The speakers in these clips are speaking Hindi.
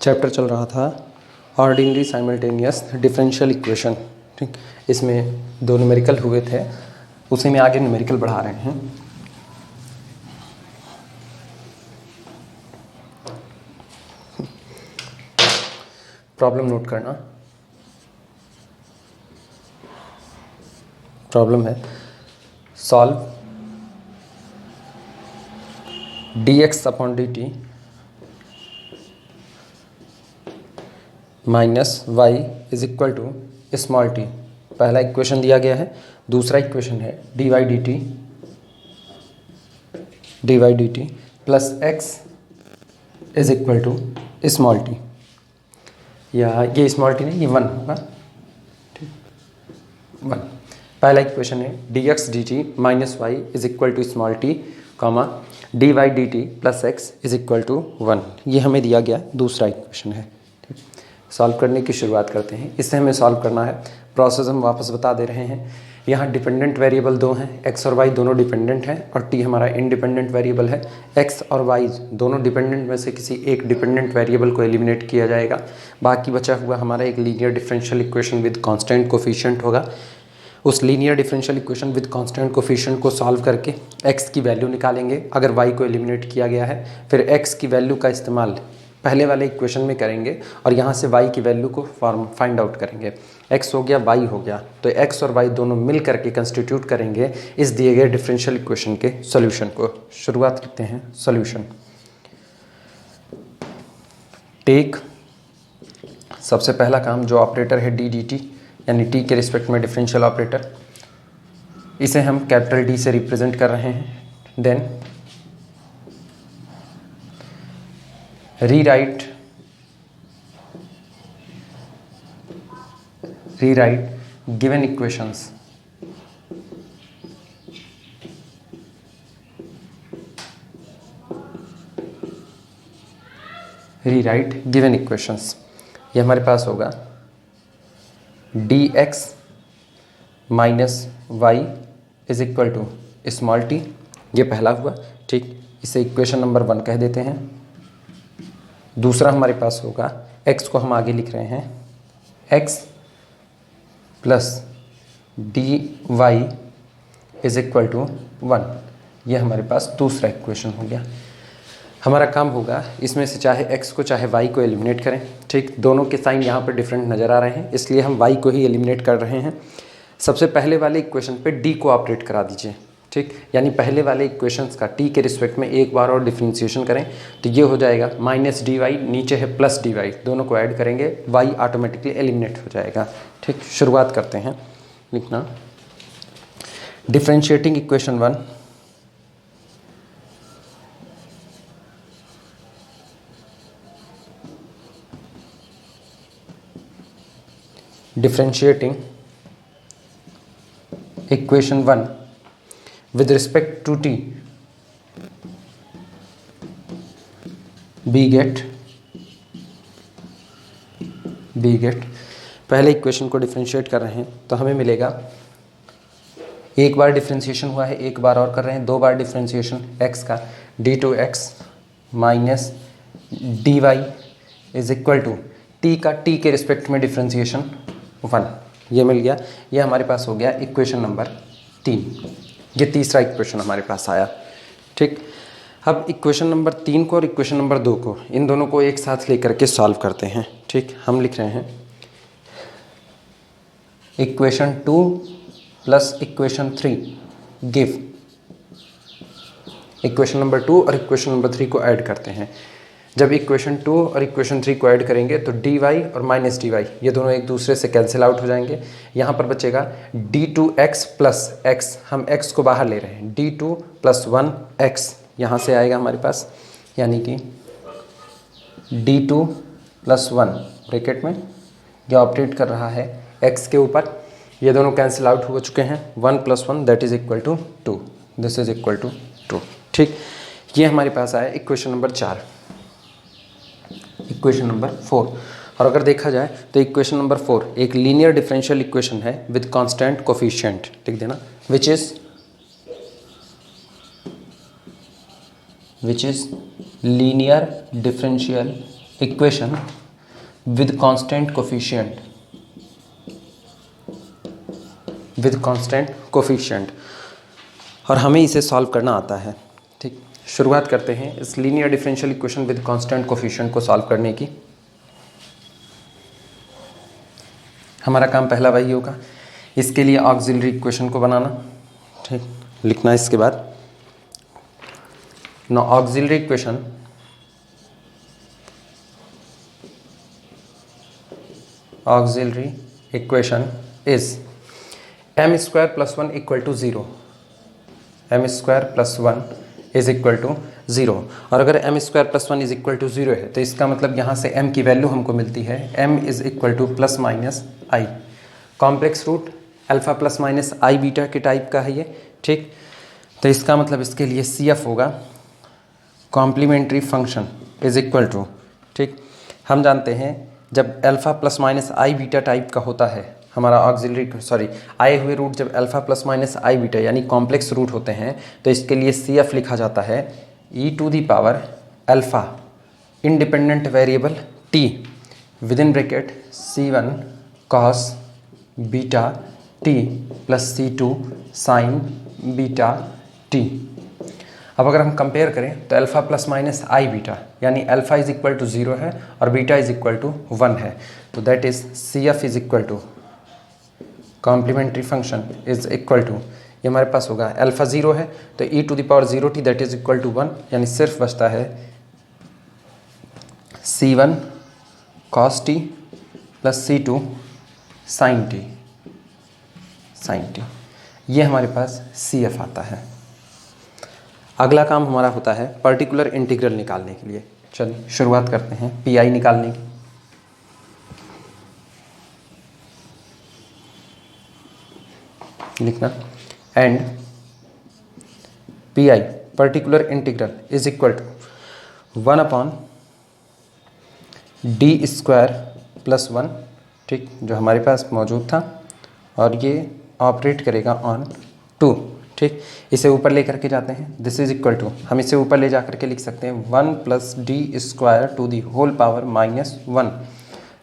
चैप्टर चल रहा था ऑर्डिनरी साइमल्टेनियस डिफरेंशियल इक्वेशन। ठीक, इसमें दो न्यूमेरिकल हुए थे, उसी में आगे न्यूमेरिकल बढ़ा रहे हैं। प्रॉब्लम नोट करना। प्रॉब्लम है solve dx upon dt minus y is equal to small t. पहला इक्वेशन दिया गया है, दूसरा इक्वेशन है dy dt plus x is equal to small t, या ये स्मॉल टी नहीं, ये वन होगा। ठीक, वन। पहला इक्वेशन है dx dt minus y is equal to small t comma dy dt plus x is equal to one. ये हमें दिया गया दूसरा इक्वेशन है। ठीक, सॉल्व करने की शुरुआत करते हैं। इससे हमें सॉल्व करना है, प्रोसेस हम वापस बता दे रहे हैं। यहाँ डिपेंडेंट वेरिएबल दो हैं, x और y दोनों डिपेंडेंट हैं और t हमारा इंडिपेंडेंट वेरिएबल है। x और y दोनों डिपेंडेंट में से किसी एक डिपेंडेंट वेरिएबल को एलिमिनेट किया जाएगा। बाकी बचा हुआ हमारा एक linear differential equation with constant coefficient होगा। उस linear differential equation with constant coefficient को सॉल्व करके x की वैल्यू निकालेंगे। अगर y को एलिमिनेट किया गया है, फिर x की वैल्यू का इस्तेमाल पहले वाले इक्वेशन में करेंगे और यहाँ से y की वैल्यू को फाइंड आउट करेंगे। x हो गया, y हो गया, तो x और y दोनों मिल करके कंस्टिट्यूट करेंगे इस दिए गए डिफरेंशियल इक्वेशन के सॉल्यूशन को। शुरुआत करते हैं सॉल्यूशन। टेक, सबसे पहला काम जो ऑपरेटर है डी डी टी, यानी t के रिस्पेक्ट में डिफरेंशियल ऑपरेटर, इसे हम कैपिटल D से रिप्रेजेंट कर रहे हैं। देन rewrite given equations ये हमारे पास होगा dx minus y is equal to small t. ये पहला हुआ। ठीक, इसे इक्वेशन नंबर 1 कह देते हैं। दूसरा हमारे पास होगा, x को हम आगे लिख रहे हैं x plus d y is equal to 1। ये हमारे पास दूसरा इक्वेशन हो गया। हमारा काम होगा इसमें से चाहे x को चाहे y को एलिमिनेट करें। ठीक, दोनों के साइन यहाँ पर डिफरेंट नज़र आ रहे हैं, इसलिए हम y को ही एलिमिनेट कर रहे हैं। सबसे पहले वाले इक्वेशन पे d को ऑपरेट करा दीजिए। ठीक, यानी पहले वाले इक्वेशंस का t के रिस्पेक्ट में एक बार और डिफरेंशिएशन करें तो ये हो जाएगा माइनस डी वाई, नीचे है प्लस डी वाई, दोनों को ऐड करेंगे, y ऑटोमेटिकली एलिमिनेट हो जाएगा। ठीक, शुरुआत करते हैं लिखना। Differentiating equation 1, differentiating equation 1 with respect to t, we get पहले इक्वेशन को डिफरेंशिएट कर रहे हैं तो हमें मिलेगा, एक बार डिफरेंशिएशन हुआ है, एक बार और कर रहे हैं, दो बार डिफरेंशिएशन x का d2x minus d y is equal to t का t के रिस्पेक्ट में डिफरेंशिएशन 1। ये मिल गया। ये हमारे पास हो गया इक्वेशन नंबर 3। ये तीसरा इक्वेशन हमारे पास आया। ठीक, अब इक्वेशन नंबर 3 को और इक्वेशन नंबर 2 को, इन दोनों को एक साथ लेकर के सॉल्व करते हैं। ठीक, हम लिख रहे हैं equation 2 plus equation 3 give. Equation number 2 और इक्वेशन नंबर 3 को ऐड करते हैं। जब इक्वेशन 2 और इक्वेशन 3 को ऐड करेंगे तो dy और माइनस dy ये दोनों एक दूसरे से कैंसिल आउट हो जाएंगे। यहाँ पर बचेगा d2x प्लस x, हम x को बाहर ले रहे हैं, d2 प्लस 1x यहाँ से आएगा हमारे पास, यानी कि d2 प्लस 1 ब्रैकेट में ये ऑपरेट कर रहा है x के ऊपर। ये दोनों कैंसिल आउट हो चुके हैं, 1 plus 1 that is equal to 2, this is equal to 2। ठीक, ये हमारे पास आया इक्वेशन नंबर 4। इक्वेशन नंबर 4, और अगर देखा जाए तो इक्वेशन नंबर 4 एक लीनियर डिफरेंशियल इक्वेशन है विद कांस्टेंट कोफिशिएंट, लिख देना, विच is linear differential equation with constant coefficient और हमें इसे सॉल्व करना आता है। ठीक, शुरुआत करते हैं इस linear differential equation with constant coefficient को सॉल्व करने की। हमारा काम पहला वही होगा, इसके लिए ऑक्सिलरी इक्वेशन को बनाना। ठीक, लिखना इसके बाद no auxiliary equation is m square plus 1 equal to 0, m square plus 1 is equal to 0। और अगर m square plus 1 is equal to 0 है तो इसका मतलब यहाँ से m की वैल्यू हमको मिलती है m is equal to plus minus i. Complex root alpha plus minus i beta के टाइप का है ये। ठीक, तो इसका मतलब इसके लिए CF होगा complementary function is equal to, ठीक, हम जानते हैं जब alpha plus minus i beta type का होता है हमारा ऑक्सिलरी आए हुए रूट जब alpha plus minus i beta यानी कॉम्प्लेक्स रूट होते हैं तो इसके लिए CF लिखा जाता है e to the power alpha independent variable t with in bracket C1 cos beta t plus C2 sine beta t। अब अगर हम कंपेयर करें तो alpha plus minus i beta यानी अल्फा इज इक्वल टू 0 है और बीटा इज इक्वल टू 1 है, तो that is CF is equal to complementary function is equal to, ये हमारे पास होगा अल्फा 0 है तो e to the power 0t that is equal to 1, यानी सिर्फ बचता है C1 cos t plus C2 sin t, ये हमारे पास CF आता है। अगला काम हमारा होता है पर्टिकुलर इंटीग्रल निकालने के लिए। चलिए शुरुआत करते हैं PI निकालने की। लिखना and PI particular integral is equal to 1 upon d square plus 1, ठीक, जो हमारे पास मौजूद था और ये ऑपरेट करेगा ऑन 2। ठीक, इसे ऊपर ले करके जाते हैं, दिस इज इक्वल टू, हम इसे ऊपर ले जा करके लिख सकते हैं 1 plus d square to the whole power minus 1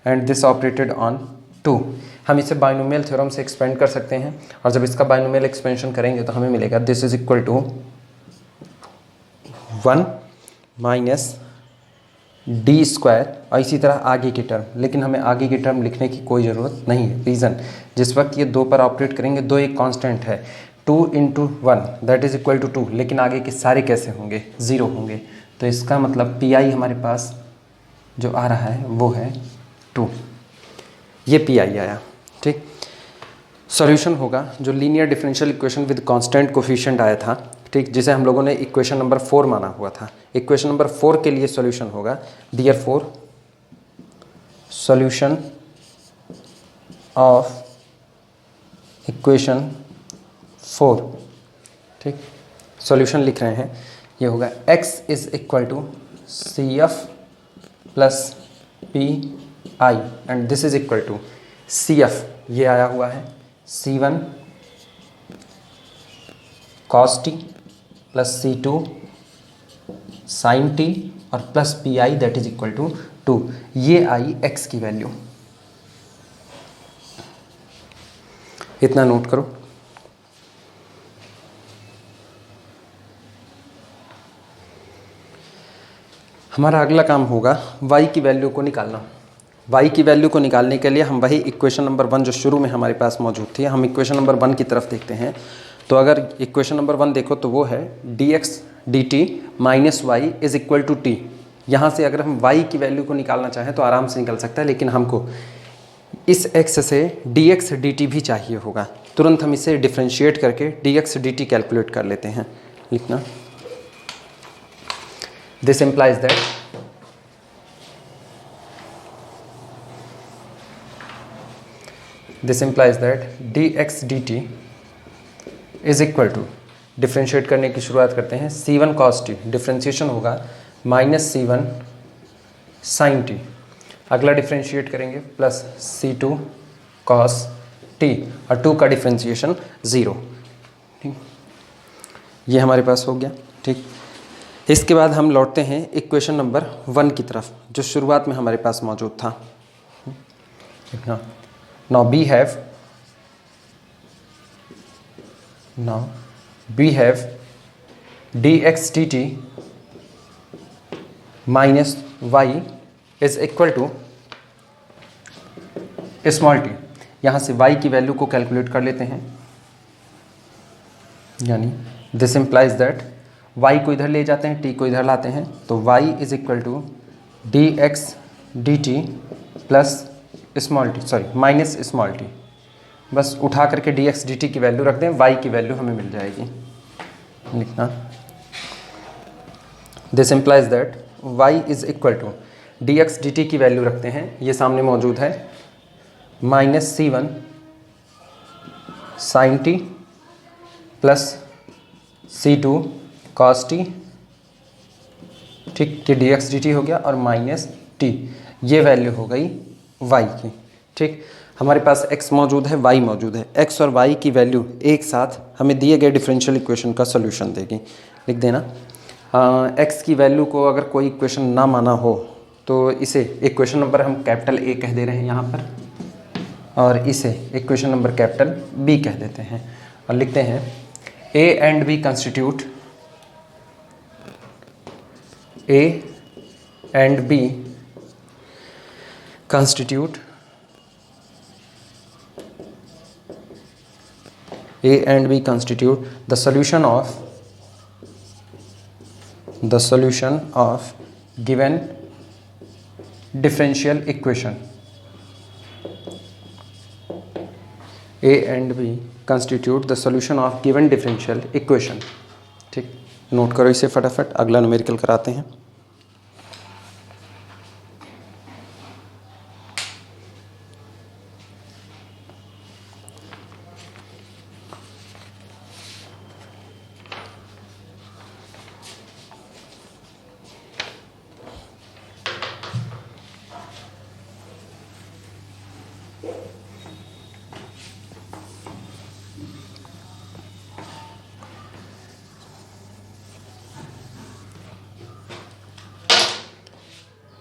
and this operated on 2। हम इसे बाइनोमियल थ्योरम से एक्सपेंड कर सकते हैं और जब इसका बाइनोमियल एक्सपेंशन करेंगे तो हमें मिलेगा this is equal to 1 minus d square और इसी तरह आगे की टर्म, लेकिन हमें आगे की टर्म लिखने की कोई ज़रूरत नहीं है। रीज़न, जिस वक्त ये 2 पर ऑपरेट करेंगे 2 एक कांस्टेंट है, 2 into 1 that is equal to 2, लेकिन आगे के सारे कैसे होंगे, 0 होंगे, तो इसका मतलब PI हमारे पास जो आ रहा है वो है 2, ये PI आया। ठीक, सॉल्यूशन होगा जो linear differential equation with constant coefficient आया था, ठीक, जिसे हम लोगों ने इक्वेशन नंबर 4 माना हुआ था। इक्वेशन नंबर 4 के लिए सॉल्यूशन होगा देयरफॉर सॉल्यूशन ऑफ इक्वेशन 4, ठीक, सॉल्यूशन लिख रहे हैं, ये होगा x is equal to CF plus PI and this is equal to CF, ये आया हुआ है C1 cos t plus C2 sin t और plus PI that is equal to 2, ये आई x की वैल्यू। इतना नोट करो। हमारा अगला काम होगा y की वैल्यू को निकालना। y की वैल्यू को निकालने के लिए हम वही इक्वेशन नंबर 1 जो शुरू में हमारे पास मौजूद थी, हम इक्वेशन नंबर 1 की तरफ देखते हैं। तो अगर इक्वेशन नंबर 1 देखो तो वो है dx dt minus y is equal to t. यहाँ से अगर हम y की वैल्यू को निकालना चाहें तो आराम से निकल सकता है, लेकिन हमको इस x से dx dt भी चाहिए होगा। तुरंत हम इसे डिफ्रेंशिएट करके dx dt कैलकुलेट कर लेते हैं। लिखना this implies that dx dt is equal to, differentiate करने की शुरुआत करते हैं, C1 cos t, डिफ्रेंशिएशन होगा माइनस C1 sin t, अगला डिफ्रेंशिएट करेंगे प्लस C2 cos t और 2 का डिफ्रेंशिएशन 0। ठीक, ये हमारे पास हो गया। ठीक, इसके बाद हम लौटते हैं इक्वेशन नंबर 1 की तरफ, जो शुरुआत में हमारे पास मौजूद था। Now we have dx dt minus y is equal to small t. यहाँ से y की वैल्यू को कैलकुलेट कर लेते हैं, यानी दिस इम्प्लाइज दैट y को इधर ले जाते हैं, t को इधर लाते हैं, तो y is equal to d x d t plus small t, sorry minus small t. बस उठा करके डी एक्स डी टी की वैल्यू रख दें, y की वैल्यू हमें मिल जाएगी। लिखना this implies that y is equal to d x d t की वैल्यू रखते हैं, ये सामने मौजूद है, minus C1 sine t plus C2 cos t, ठीक, कि डी एक्स डी टी हो गया, और माइनस टी, ये वैल्यू हो गई y की। ठीक, हमारे पास x मौजूद है, y मौजूद है, x और y की वैल्यू एक साथ हमें दिए गए डिफरेंशियल इक्वेशन का सोल्यूशन देगी। लिख देना, x की वैल्यू को अगर कोई इक्वेशन ना माना हो तो इसे इक्वेशन नंबर हम कैपिटल A कह दे रहे हैं यहाँ पर, और इसे इक्वेशन नंबर कैपिटल B कह देते हैं, और लिखते हैं A and B constitute A and B constitute the solution of given differential equation. A and B constitute the solution of given differential equation. ठीक, नोट करो इसे फटाफट, अगला न्यूमेरिकल कराते हैं।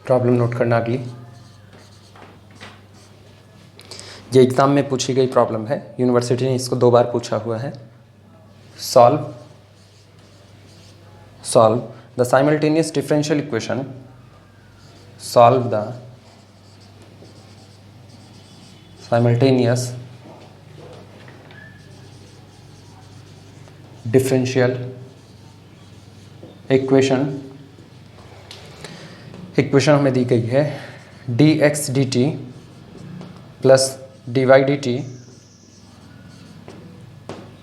प्रॉब्लम नोट करना अगली, ये एग्ज़ाम में पूछी गई प्रॉब्लम है, यूनिवर्सिटी ने इसको 2 बार पूछा हुआ है। Solve the simultaneous differential equation, solve the simultaneous differential equation हमें दी गई है d x d t plus d y d t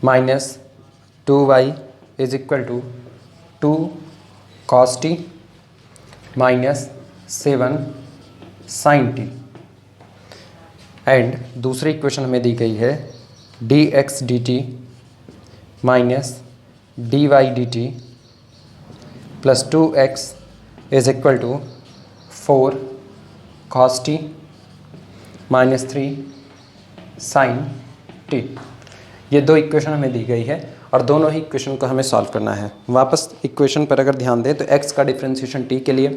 minus 2y is equal to 2 cos t minus 7 sine t, and दूसरी इक्वेशन हमें दी गई है d x d t minus d y d t plus 2x is equal to 4 cos t minus 3 sine t. ये 2 इक्वेशन हमें दी गई है और दोनों ही इक्वेशन को हमें सॉल्व करना है। वापस इक्वेशन पर अगर ध्यान दें तो x का डिफरेंशिएशन t के लिए,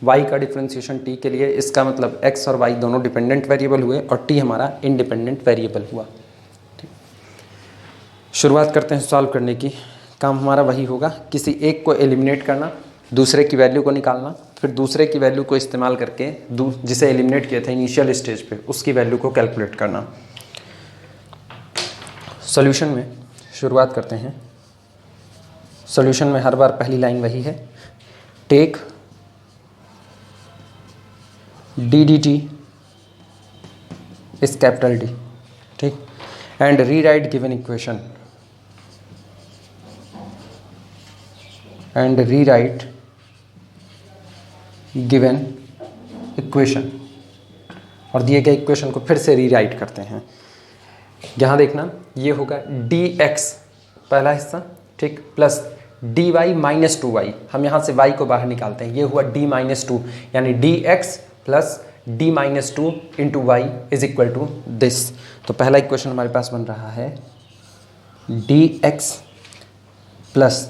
y का डिफरेंशिएशन t के लिए, इसका मतलब x और y दोनों डिपेंडेंट वेरिएबल हुए और t हमारा इंडिपेंडेंट वेरिएबल हुआ। शुरुआत करते हैं सॉल्व करने की। काम हमारा वही होगा, किसी एक को एलिमिनेट करना, दूसरे की वैल्यू को निकालना, फिर दूसरे की वैल्यू को इस्तेमाल करके जिसे एलिमिनेट किया था इनिशियल स्टेज पे उसकी वैल्यू को कैलकुलेट करना। सॉल्यूशन में शुरुआत करते हैं। सॉल्यूशन में हर बार पहली लाइन वही है, take D D T is capital D, ठीक, and rewrite given equation, and rewrite given equation, और दिए गए इक्वेशन को फिर से रीराइट करते हैं। यहाँ देखना, ये होगा dx पहला हिस्सा, ठीक, प्लस dy माइनस 2y, हम यहाँ से y को बाहर निकालते हैं, ये हुआ d माइनस 2, यानी dx plus d minus 2 into y is equal to this. तो पहला इक्वेशन हमारे पास बन रहा है dx प्लस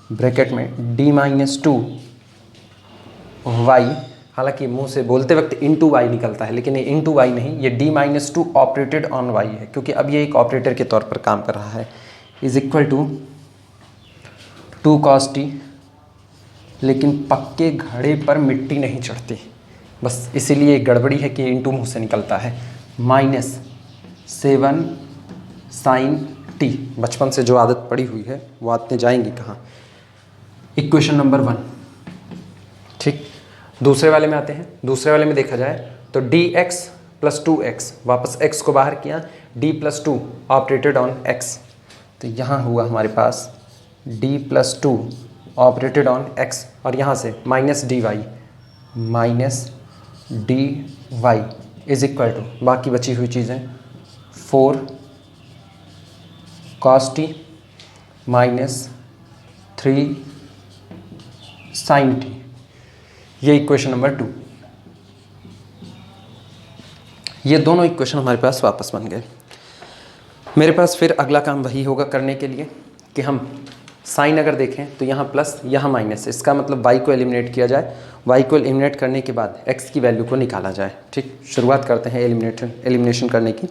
ब्रैकेट में डी माइनस टू वाई, हालांकि मुंह से बोलते वक्त इंटू वाई निकलता है, लेकिन ये इंटू वाई नहीं, ये d minus two operated on y है, क्योंकि अब ये एक ऑपरेटर के तौर पर काम कर रहा है, is equal to 2 cos t। लेकिन पक्के घड़े पर मिट्टी नहीं चढ़ती, बस इसीलिए गड़बड़ी है कि इंटू मुंह से निकलता है, -7 sin t। बचपन से जो आदत पड़ी हुई है वो आदतें जाएंगी कहाँ। इक्वेशन नंबर 1, ठीक। दूसरे वाले में आते हैं। दूसरे वाले में देखा जाए तो dx प्लस 2x, वापस x को बाहर किया, d plus 2 operated on x, तो यहाँ हुआ हमारे पास d plus 2 operated on x, और यहाँ से minus dy is equal to बाकी बची हुई चीज़ें 4 cos t -3 sin t। ये इक्वेशन नंबर 2। ये दोनों इक्वेशन हमारे पास वापस बन गए। मेरे पास फिर अगला काम वही होगा करने के लिए कि हम साइन अगर देखें तो यहाँ प्लस यहाँ माइनस, इसका मतलब y को एलिमिनेट किया जाए, y को एलिमिनेट करने के बाद x की वैल्यू को निकाला जाए, ठीक। शुरुआत करते हैं एलिमिनेशन करने की।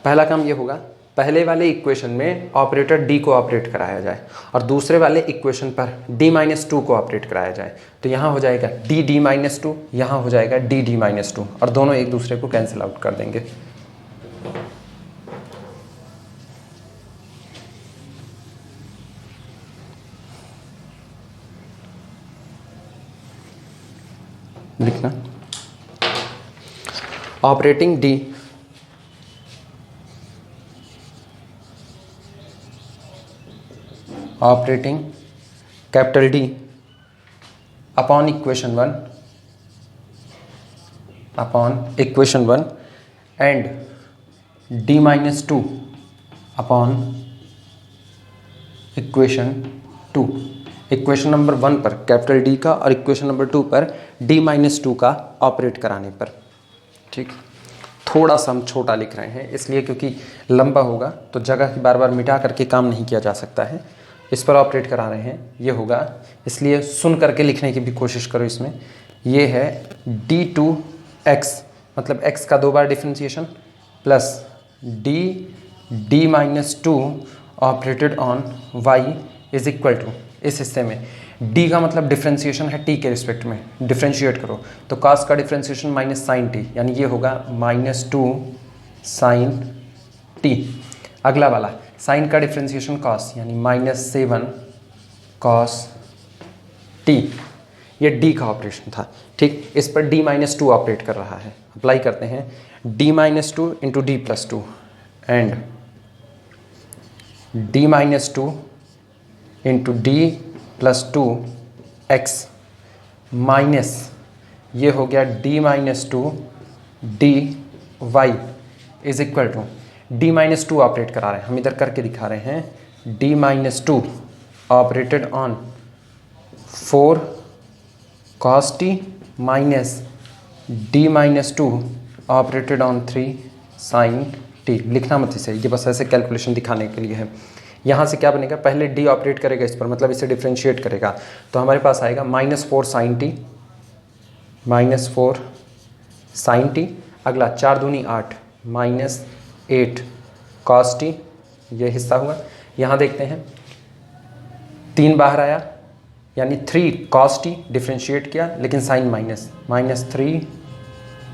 पहला काम ये होगा, पहले वाले इक्वेशन में ऑपरेटर d को ऑपरेट कराया जाए और दूसरे वाले इक्वेशन पर d-2 को ऑपरेट कराया जाए, तो यहाँ हो जाएगा d-2, यहाँ हो जाएगा d-2, और दोनों एक दूसरे को कैंसिल आउट कर देंगे। लिखना operating d operating capital D upon equation 1 and d-2 upon equation 2। Equation number 1 पर कैपिटल D का और इक्वेशन नंबर 2 पर d-2 का ऑपरेट कराने पर, ठीक। थोड़ा सा हम छोटा लिख रहे हैं इसलिए क्योंकि लंबा होगा तो जगह की बार बार मिटा करके काम नहीं किया जा सकता है, इस पर ऑपरेट करा रहे हैं, ये होगा, इसलिए सुन करके लिखने की भी कोशिश करो। इसमें ये है d2x, मतलब x का 2 बार differentiation, plus d-2 operated on y is equal to, इस हिस्से में d का मतलब डिफ्रेंशिएशन है t के रिस्पेक्ट में, डिफ्रेंशिएट करो तो cos का डिफ्रेंशिएशन माइनस साइन t, यानी ये होगा -2 sin t। अगला वाला साइन का डिफ्रेंशिएशन cos, यानी -7 cos t, ये d का ऑपरेशन था, ठीक। इस पर d-2 ऑपरेट कर रहा है, अप्लाई करते हैं d-2 into d plus 2 and d-2 into d plus 2 x minus, ये हो गया d-2 dy is equal to d-2 operate करा रहे हैं, हम इधर करके दिखा रहे हैं, d-2 operated on 4 cos t minus d-2 operated on 3 sin t। लिखना मत इसे, ये बस ऐसे कैलकुलेशन दिखाने के लिए है। यहाँ से क्या बनेगा, पहले d ऑपरेट करेगा इस पर, मतलब इसे डिफ्रेंशिएट करेगा, तो हमारे पास आएगा -4 sin t, -4 sin t। अगला 4 दूनी 8 -8 cos t, ये हिस्सा हुआ। यहाँ देखते हैं 3 बाहर आया, यानी 3 cos t, डिफ्रेंशिएट किया लेकिन साइन -3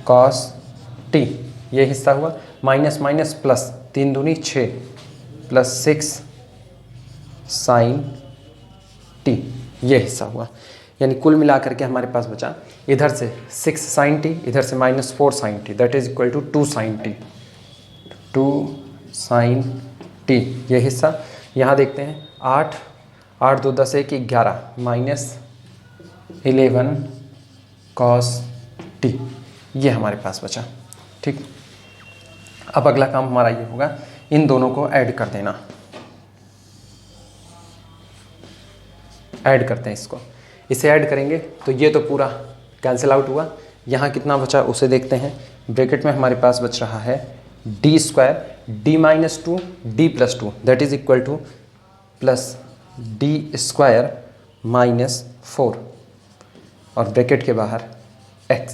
cos t, ये हिस्सा हुआ। माइनस माइनस प्लस, 3 दूनी 6 प्लस 6 साइन t, ये हिस्सा हुआ। यानी कुल मिलाकर के हमारे पास बचा इधर से 6 साइन t, इधर से -4 sine t, that is equal to 2 sine t, 2 sine t, ये हिस्सा। यहाँ देखते हैं 8 2 10 1 11 -11 cos t, ये हमारे पास बचा, ठीक। अब अगला काम हमारा ये होगा, इन दोनों को ऐड कर देना। ऐड करते हैं इसको, इसे ऐड करेंगे तो ये तो पूरा कैंसिल आउट हुआ। यहाँ कितना बचा उसे देखते हैं। ब्रैकेट में हमारे पास बच रहा है d² d-2 d+2 that is equal to plus d² -4 और ब्रैकेट के बाहर x,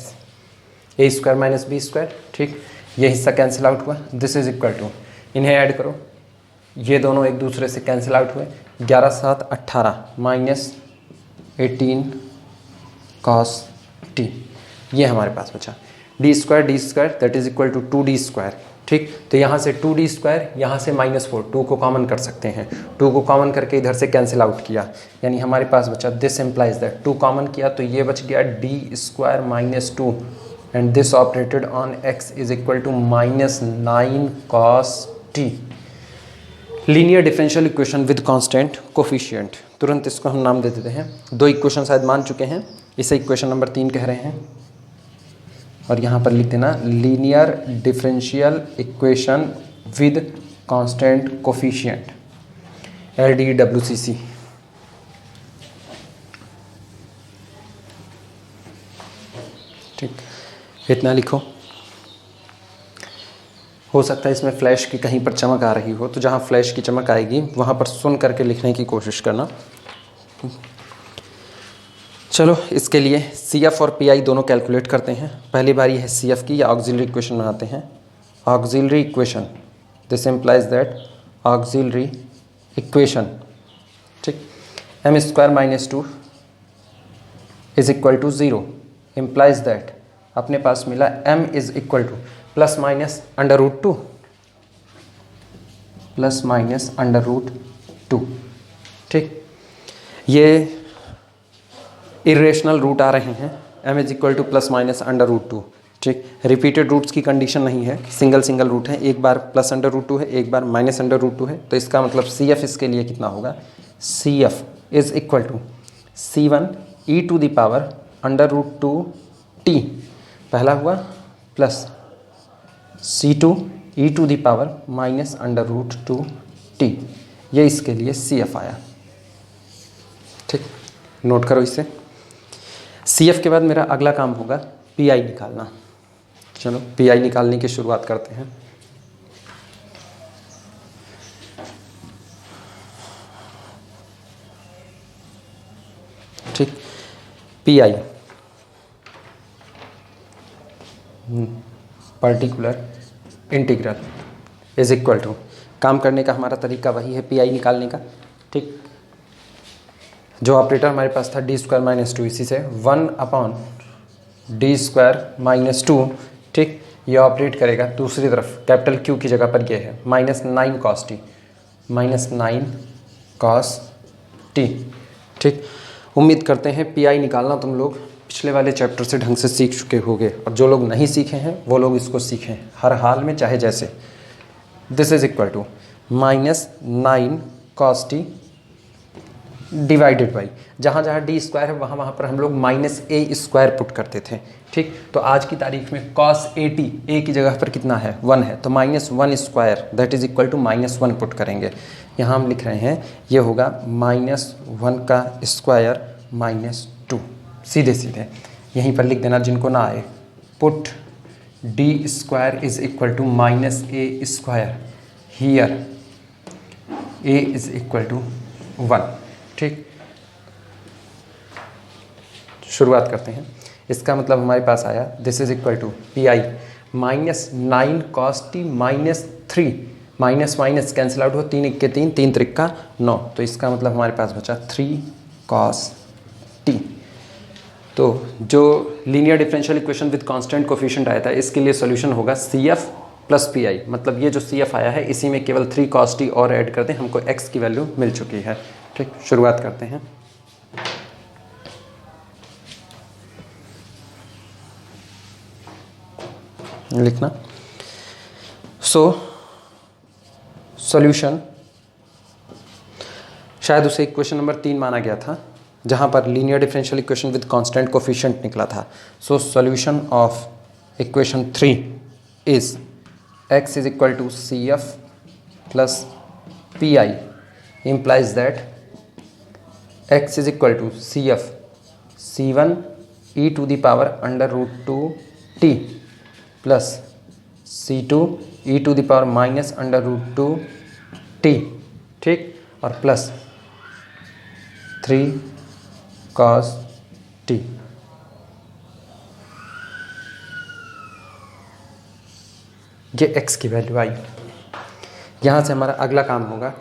ए स्क्वायर माइनस बी स्क्वायर। ठीक, ये हिस्सा कैंसिल आउट हुआ। दिस इज इक्वल टू, इन्हें ऐड करो, ये दोनों एक दूसरे से कैंसिल आउट हुए। 11 7 18 -18 cos t, ये हमारे पास बचा। D square that is equal to 2d square. ठीक, तो यहाँ से 2d स्क्वायर, यहाँ से -4, 2 को कॉमन कर सकते हैं। 2 को कॉमन करके इधर से कैंसिल आउट किया, यानी हमारे पास बचा दिस इम्प्लाइज दैट, 2 कॉमन किया तो ये बच गया d square -2 and this operated on x is equal to -9 cos t। Linear differential equation with constant coefficient, तुरंत इसको हम नाम दे देते हैं। 2 इक्वेशन शायद मान चुके हैं, इसे इक्वेशन नंबर 3 कह रहे हैं। और यहाँ पर लिख देना linear differential equation with constant coefficient, LDWCC। ठीक, इतना लिखो। हो सकता है इसमें फ्लैश की कहीं पर चमक आ रही हो, तो जहाँ फ्लैश की चमक आएगी वहाँ पर सुन करके लिखने की कोशिश करना। चलो, इसके लिए CF और PI दोनों कैलकुलेट करते हैं। पहली बारी है CF की, या ऑक्सिलरी इक्वेशन बनाते हैं। Auxiliary equation, this implies that auxiliary equation, ठीक, m square -2 is equal to 0 implies that अपने पास मिला m is equal to plus minus √2 plus minus √2। ठीक, ये इरेशनल रूट आ रहे हैं, m is equal to plus minus √2। ठीक, रिपीटेड रूट्स की कंडीशन नहीं है, सिंगल सिंगल रूट है, एक बार प्लस √2 है, एक बार माइनस √2 है। तो इसका मतलब CF इसके लिए कितना होगा, CF is equal to C1 e to the power √2t पहला हुआ, plus C2 e to the power minus √2t, ये इसके लिए CF आया। ठीक, नोट करो इसे। CF के बाद मेरा अगला काम होगा PI निकालना। चलो, PI निकालने की शुरुआत करते हैं। ठीक, PI particular integral is equal to, काम करने का हमारा तरीका वही है PI निकालने का। ठीक, जो ऑपरेटर हमारे पास था d स्क्वायर -2, इसी से 1/d स्क्वायर -2। ठीक, ये ऑपरेट करेगा दूसरी तरफ, कैपिटल Q की जगह पर ये है -9 cos t, -9 cos t। ठीक, उम्मीद करते हैं PI निकालना तुम लोग पिछले वाले चैप्टर से ढंग से सीख चुके होंगे, और जो लोग नहीं सीखे हैं वो लोग इसको सीखें हर हाल में, चाहे जैसे। This is equal to -9 cos t divided by, जहाँ जहाँ d स्क्वायर है वहाँ वहाँ पर हम लोग -a स्क्वायर पुट करते थे। ठीक, तो आज की तारीख में cos AT, a की जगह पर कितना है, 1 है, तो -1 square that is equal to -1 put करेंगे। यहाँ हम लिख रहे हैं ये होगा -1 का स्क्वायर -2, सीधे सीधे यहीं पर लिख देना जिनको ना आए। Put d square is equal to -a square here, a is equal to 1। ठीक, शुरुआत करते हैं। इसका मतलब हमारे पास आया this is equal to PI -9 cos t -3, minus minus cancel out हो, 3 1 3, 3 3 9, तो इसका मतलब हमारे पास बचा 3 cos t। तो जो linear differential equation with constant coefficient आया था, इसके लिए सॉल्यूशन होगा CF प्लस PI। मतलब ये जो CF आया है इसी में केवल 3 cos t और ऐड कर दें, हमको x की वैल्यू मिल चुकी है। ठीक, शुरुआत करते हैं। लिखना सॉल्यूशन, शायद उसे इक्वेशन नंबर 3 माना गया था, जहाँ पर linear differential equation with constant coefficient निकला था। Solution of equation 3 is x is equal to CF plus PI implies that x is equal to CF C1 e to the power √2t plus C2 e to the power minus √2t। ठीक, और प्लस 3 कॉस टी। ये x की वैल्यू आई। यहाँ से हमारा अगला काम होगा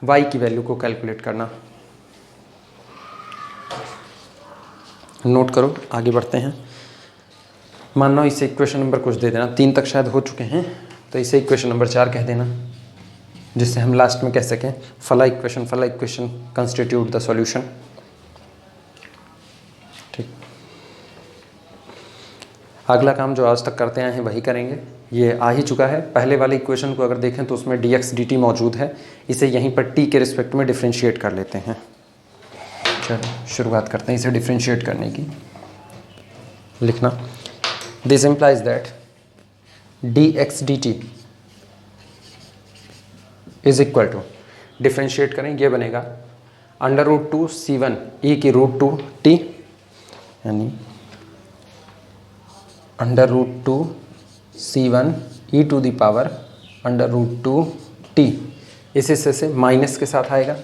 y की वैल्यू को कैलकुलेट करना। नोट करो, आगे बढ़ते हैं। मानना इसे इक्वेशन नंबर कुछ दे देना, 3 तक शायद हो चुके हैं, तो इसे इक्वेशन नंबर 4 कह देना, जिससे हम लास्ट में कह सकें फला इक्वेशन कंस्टिट्यूट द सॉल्यूशन। ठीक, अगला काम जो आज तक करते आए हैं वही करेंगे। ये आ ही चुका है। पहले वाले इक्वेशन को अगर देखें तो उसमें dx dt मौजूद है, इसे यहीं पर t के रिस्पेक्ट में डिफ्रेंशिएट कर लेते हैं। चलो शुरुआत करते हैं इसे डिफ्रेंशिएट करने की। लिखना, this implies that dx dt is equal to, differentiate करें, ये बनेगा √2 c1 e की √2 t, यानी √2 c1 e to the power √2 t। इस हिस्से से माइनस के साथ आएगा,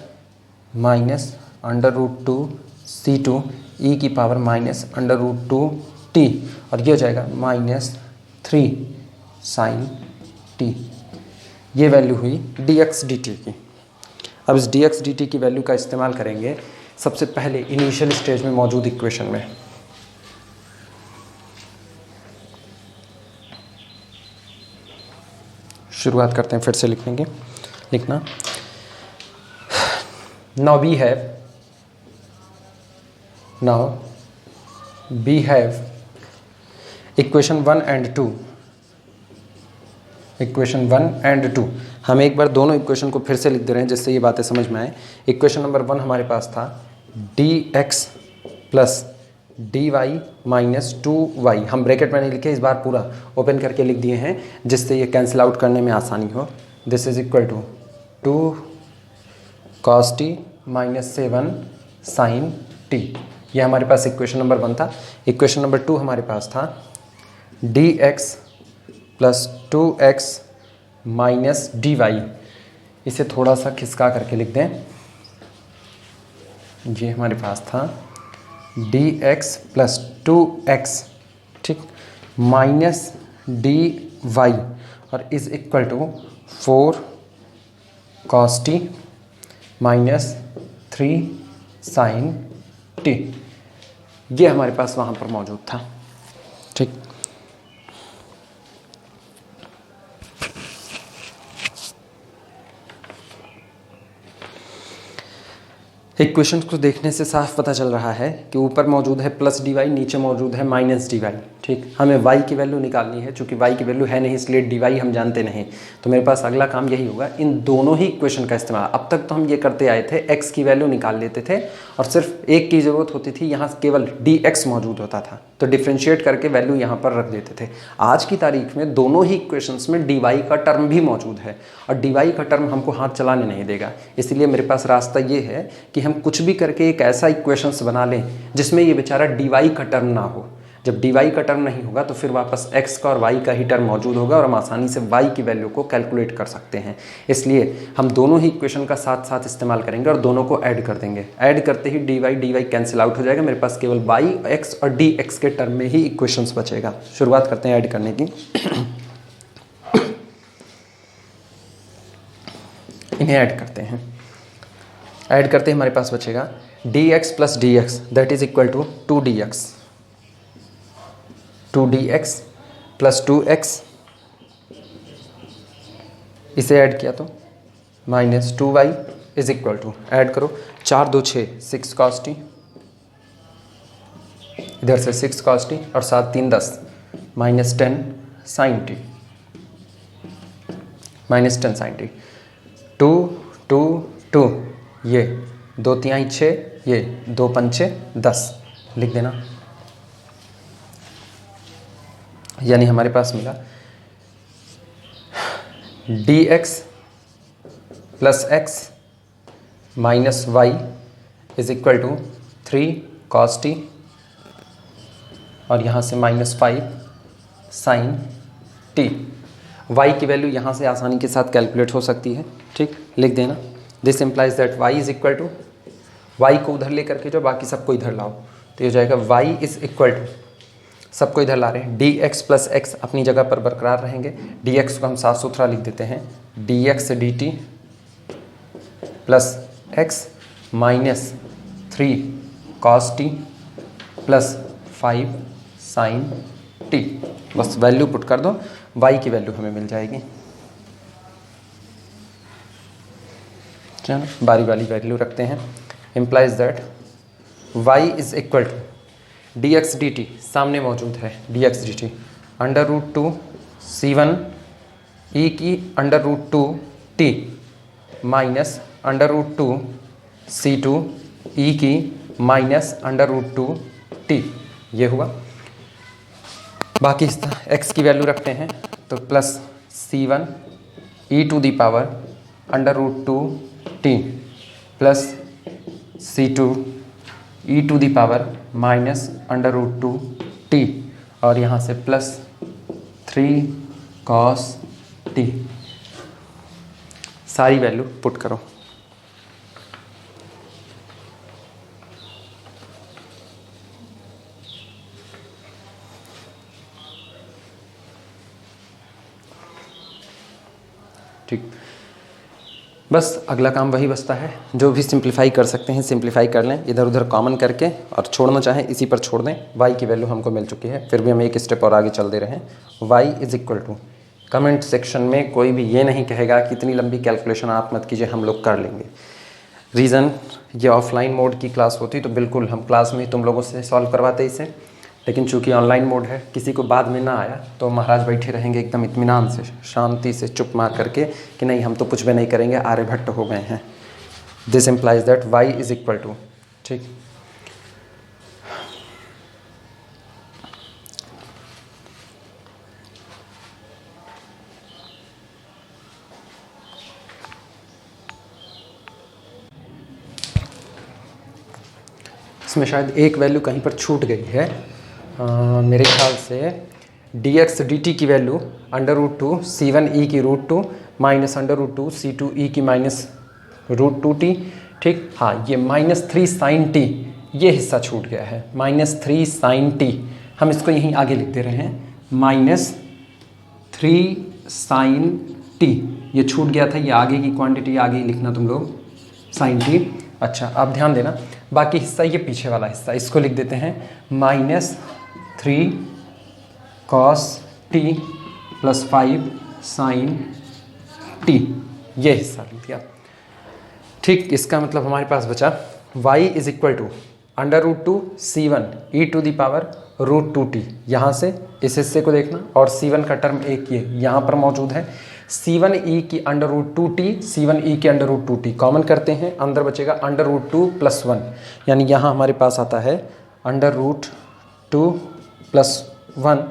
माइनस √2 c2 e की पावर माइनस √2 t, और ये हो जाएगा -3 sin t। ये वैल्यू हुई dx dt की। अब इस dx dt की वैल्यू का इस्तेमाल करेंगे सबसे पहले इनिशियल स्टेज में मौजूद इक्वेशन में। शुरुआत करते हैं फिर से लिखने की। लिखना, now we have equation 1 and 2। Equation 1 and 2, हम एक बार दोनों इक्वेशन को फिर से लिख दे रहे हैं जिससे ये बातें समझ में आए। इक्वेशन नंबर 1 हमारे पास था dx plus dy minus 2y। हम ब्रैकेट में नहीं लिखे, इस बार पूरा ओपन करके लिख दिए हैं जिससे ये कैंसिल आउट करने में आसानी हो। This is equal to 2 cos t minus 7 sin t। ये हमारे पास इक्वेशन नंबर 1 था। इक्वेशन नंबर 2 हमारे पास था dx plus 2x minus dy। इसे थोड़ा सा खिसका करके लिख दें। ये हमारे पास था dx प्लस 2x, ठीक, माइनस dy, और is equal to 4 cos t minus 3 sin t। ये हमारे पास वहाँ पर मौजूद था। ठीक, इक्वेशंस को देखने से साफ पता चल रहा है कि ऊपर मौजूद है प्लस dy, नीचे मौजूद है माइनस dy। ठीक, हमें y की वैल्यू निकालनी है, चूंकि y की वैल्यू है नहीं इसलिए dy हम जानते नहीं। तो मेरे पास अगला काम यही होगा, इन दोनों ही इक्वेशन का इस्तेमाल। अब तक तो हम ये करते आए थे, x की वैल्यू निकाल लेते थे और सिर्फ एक की ज़रूरत होती थी, यहाँ केवल dx मौजूद होता था तो डिफ्रेंशिएट करके वैल्यू यहाँ पर रख देते थे। आज की तारीख में दोनों ही इक्वेशंस में dy का टर्म भी मौजूद है और dy का टर्म हमको हाथ चलाने नहीं देगा। इसलिए मेरे पास रास्ता ये है कि हम कुछ भी करके एक ऐसा इक्वेशंस बना लें जिसमें ये बेचारा dy का टर्म ना हो। जब dy का टर्म नहीं होगा तो फिर वापस x का और y का ही टर्म मौजूद होगा और हम आसानी से y की वैल्यू को कैलकुलेट कर सकते हैं। इसलिए हम दोनों ही इक्वेशन का साथ साथ इस्तेमाल करेंगे और दोनों को ऐड कर देंगे। ऐड करते ही dy कैंसिल आउट हो जाएगा, मेरे पास केवल y, x और dx के टर्म में ही इक्वेशंस बचेगा। शुरुआत करते हैं ऐड करने की। इन्हें ऐड करते हैं। ऐड करते ही हमारे पास बचेगा dx plus dx that is equal to 2dx, 2dx plus 2x, इसे ऐड किया तो minus 2y is equal to, add करो 4 2 6 6 cos t, इधर से 6 cos t और 7 3 10 minus 10 sin t, minus 10 sin t। 2 2 2, ये 2 3 6, ये 2 5 10 लिख देना। यानी हमारे पास मिला dx plus x minus y is equal to 3 cos t और यहाँ से माइनस 5 sin t। y की वैल्यू यहाँ से आसानी के साथ कैलकुलेट हो सकती है। ठीक, लिख देना, this implies that y is equal to y को उधर ले करके जो बाकी सबको इधर लाओ, तो ये हो जाएगा y इज इक्वल टू, सबको इधर ला रहे हैं, dx प्लस एक्स अपनी जगह पर बरकरार रहेंगे, dx को हम साफ सुथरा लिख देते हैं dx dt plus x minus 3 cos t plus 5 sin t। बस वैल्यू पुट कर दो, y की वैल्यू हमें मिल जाएगी। चलो बारी वाली वैल्यू रखते हैं। Implies that y is equal to dx dt, सामने मौजूद है dx dt under root 2 c1 e की under root 2 t minus under root 2 c2 e की माइनस अंडर रूट 2 t, ये हुआ। बाकी हिस्सा x की वैल्यू रखते हैं, तो plus c1 e to the power under root 2 t plus c2 e to the power minus under root 2 t, और यहाँ से प्लस 3 cos t। सारी वैल्यू पुट करो। ठीक, बस अगला काम वही बचता है, जो भी सिंप्लीफाई कर सकते हैं सिंप्लीफाई कर लें, इधर उधर कॉमन करके, और छोड़ना चाहें इसी पर छोड़ दें। y की वैल्यू हमको मिल चुकी है, फिर भी हम एक स्टेप और आगे चल दे रहे हैं। y is equal to, comment section में कोई भी ये नहीं कहेगा कि इतनी लंबी कैलकुलेशन आप मत कीजिए, हम लोग कर लेंगे। रीज़न, ये ऑफलाइन मोड की क्लास होती तो बिल्कुल हम क्लास में ही तुम लोगों से सॉल्व करवाते इसे, लेकिन चूंकि ऑनलाइन मोड है, किसी को बाद में ना आया तो महाराज बैठे रहेंगे एकदम इत्मीनान से, शांति से, चुप मार करके कि नहीं हम तो कुछ भी नहीं करेंगे, आर्यभट्ट हो गए हैं। This implies that y is equal to, ठीक, इसमें शायद एक वैल्यू कहीं पर छूट गई है, मेरे ख्याल से dx dt की value under root 2 c1 e की root 2 minus under root 2 c2 e की माइनस रूट 2t, ठीक। हाँ, ये माइनस 3 sin t, ये हिस्सा छूट गया है, माइनस 3 sin t, हम इसको यहीं आगे लिख दे रहे हैं, माइनस 3 sin t, ये छूट गया था, ये आगे की क्वांटिटी आगे ही लिखना तुम लोग, sin t। अच्छा, आप ध्यान देना, बाकी हिस्सा ये पीछे वाला हिस्सा, इसको लिख देते हैं minus 3 cos t plus 5 sin t, ये हिस्सा लिख दिया, ठीक। इसका मतलब हमारे पास बचा y is equal to under root 2 c1 e to the power root 2t, यहाँ से इस हिस्से को देखना, और c1 का टर्म एक ये यहाँ पर मौजूद है, c1 e की under root 2t, c1 e के अंडर रूट 2t कॉमन करते हैं, अंदर बचेगा अंडर रूट 2 प्लस 1, यानी यहाँ हमारे पास आता है अंडर रूट 2 प्लस 1,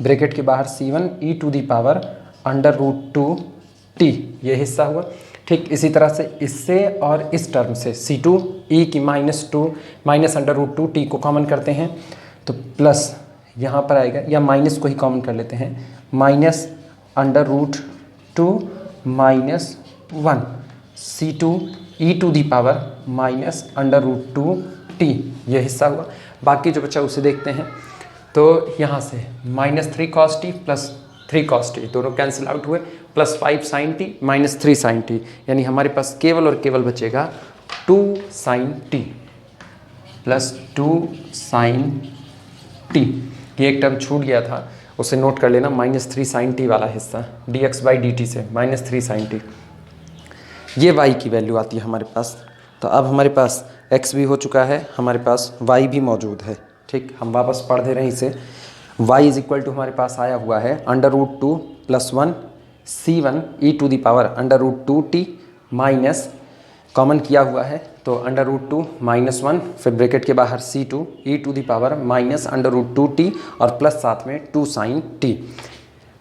ब्रैकेट के बाहर c1 e to the power under root 2t, ये हिस्सा हुआ, ठीक। इसी तरह से इससे और इस टर्म से c2 e की minus 2 minus under root 2t को कॉमन करते हैं, तो प्लस यहाँ पर आएगा, या माइनस को ही कॉमन कर लेते हैं, minus under root 2 minus 1 c2 e to the power minus under root 2t, ये हिस्सा हुआ। बाकी जो बचा उसे देखते हैं, तो यहाँ से minus 3 cos t plus 3 cos t दोनों कैंसिल आउट हुए, plus 5 sin t minus 3 sin t, यानी हमारे पास केवल और केवल बचेगा 2 sin t plus 2 sin t। ये एक टर्म छूट गया था, उसे नोट कर लेना, माइनस 3 sin t वाला हिस्सा dx बाई dt से माइनस 3 sin t, ये y की वैल्यू आती है हमारे पास। तो अब हमारे पास x भी हो चुका है, हमारे पास y भी मौजूद है, ठीक। हम वापस पढ़ दे रहे हैं इसे, y इज इक्वल टू हमारे पास आया हुआ है under root 2 plus 1 c1 e to the power under root 2t minus common किया हुआ है, तो अंडर रूट 2 माइनस 1, फिर ब्रैकेट के बाहर c2 e to the power minus under root 2t और प्लस साथ में 2 sin t।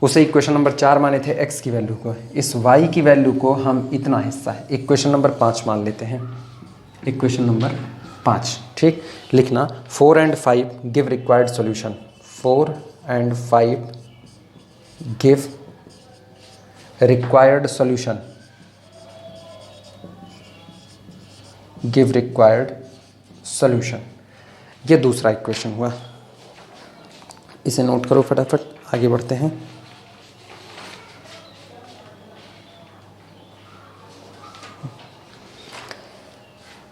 उसे इक्वेशन नंबर 4 माने थे x की वैल्यू को, इस y की वैल्यू को हम इतना हिस्सा है इक्वेशन नंबर 5 मान लेते हैं, इक्वेशन नंबर 5, ठीक। लिखना 4 and 5 give required solution, 4 and 5 give required solution, give required solution. ये दूसरा इक्वेशन हुआ, इसे नोट करो फटाफट, आगे बढ़ते हैं।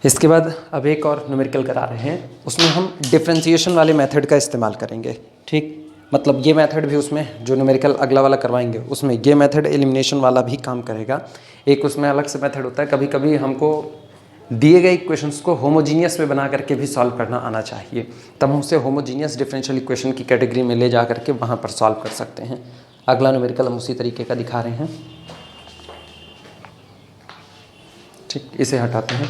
इसके बाद अब एक और न्यूमेरिकल करा रहे हैं, उसमें हम डिफरेंशिएशन वाले मेथड का इस्तेमाल करेंगे। ठीक, मतलब ये मेथड भी उसमें, जो न्यूमेरिकल अगला वाला करवाएंगे उसमें ये मेथड एलिमिनेशन वाला भी काम करेगा। एक उसमें अलग से मेथड होता है, कभी कभी हमको दिए गए इक्वेशंस को होमोजीनियस में बना करके भी सॉल्व करना आना चाहिए, तब हम उसे होमोजीनियस डिफरेंशियल इक्वेशन की कैटेगरी में ले जा करके वहाँ पर सॉल्व कर सकते हैं। अगला न्यूमेरिकल हम उसी तरीके का दिखा रहे हैं। ठीक, इसे हटाते हैं।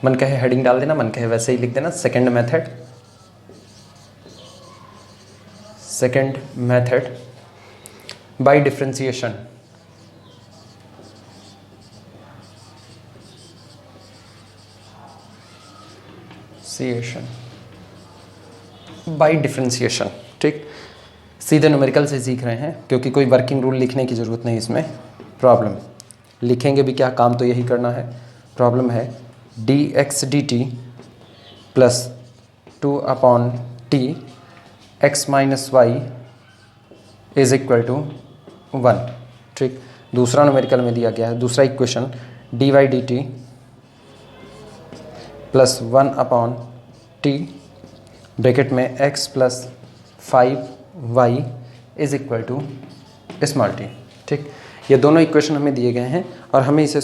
मन कहे हेडिंग डाल देना, मन कहे वैसे ही लिख देना। Second method by differentiation by differentiation. ठीक, सीधे न्यूमेरिकल से सीख रहे हैं क्योंकि कोई वर्किंग रूल लिखने की ज़रूरत नहीं इसमें। प्रॉब्लम लिखेंगे भी क्या, काम तो यही करना है। प्रॉब्लम है dx dt plus 2/t x minus y is equal to 1। ठीक, दूसरा न्यूमेरिकल में दिया गया है, दूसरा equation dy dt plus 1/t bracket में x plus 5y is equal to small t। ठीक, ये दोनों इक्वेशन हमें दिए गए हैं और हमें इसे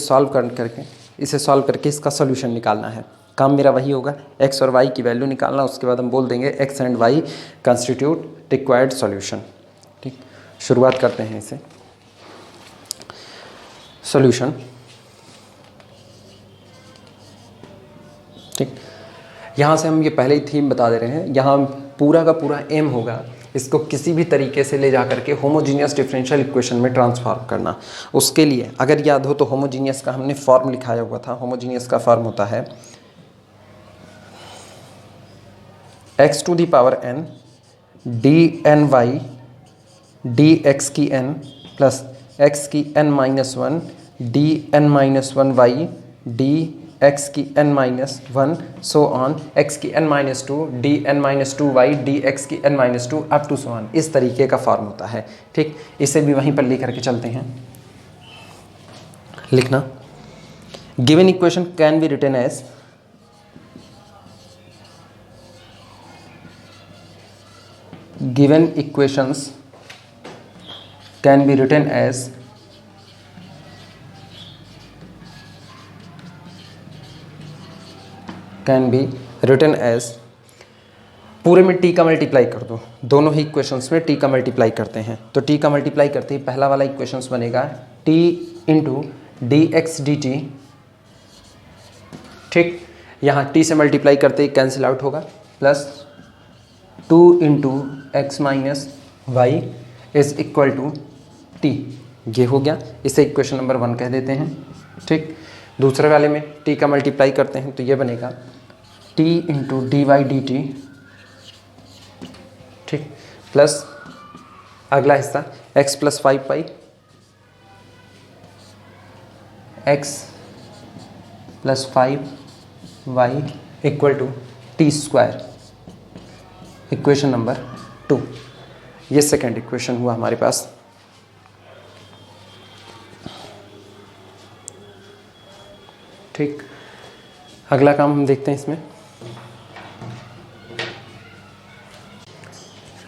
सॉल्व करके इसका सोल्यूशन निकालना है। काम मेरा वही होगा, x और y की वैल्यू निकालना, उसके बाद हम बोल देंगे x and y constitute required solution. ठीक, शुरुआत करते हैं इसे। सॉल्यूशन। ठीक, यहाँ से हम ये पहले ही थीम बता दे रहे हैं, यहाँ पूरा का पूरा एम होगा इसको किसी भी तरीके से ले जा करके होमोजीनियस डिफरेंशियल इक्वेशन में ट्रांसफॉर्म करना। उसके लिए अगर याद हो तो होमोजीनियस का हमने फॉर्म लिखाया हुआ था। होमोजीनियस का फॉर्म होता है x to the power n dny dx की n प्लस x की n minus 1 dn minus 1y dx की n minus 1 so on x की n minus 2 dn minus 2y dx की n minus 2 up to so on. इस तरीके का फॉर्म होता है। ठीक, इसे भी वहीं पर लेकर के चलते हैं। लिखना, given equation can be written as given equations can be written as पूरे में t का मल्टीप्लाई कर दो, दोनों ही इक्वेशंस में t का मल्टीप्लाई करते हैं। तो t का मल्टीप्लाई करते ही पहला वाला इक्वेशंस बनेगा t into d x d t. ठीक, यहाँ t से मल्टीप्लाई करते ही कैंसिल आउट होगा, plus 2 into x minus y is equal to t. ये हो गया, इसे इक्वेशन नंबर 1 कह देते हैं। ठीक, दूसरे वाले में t का मल्टीप्लाई करते हैं तो ये बनेगा t into d y d t. ठीक, प्लस अगला हिस्सा x plus 5 pi x plus 5y equal to T square. Equation number 2, ये सेकेंड इक्वेशन हुआ हमारे पास। ठीक, अगला काम हम देखते हैं इसमें।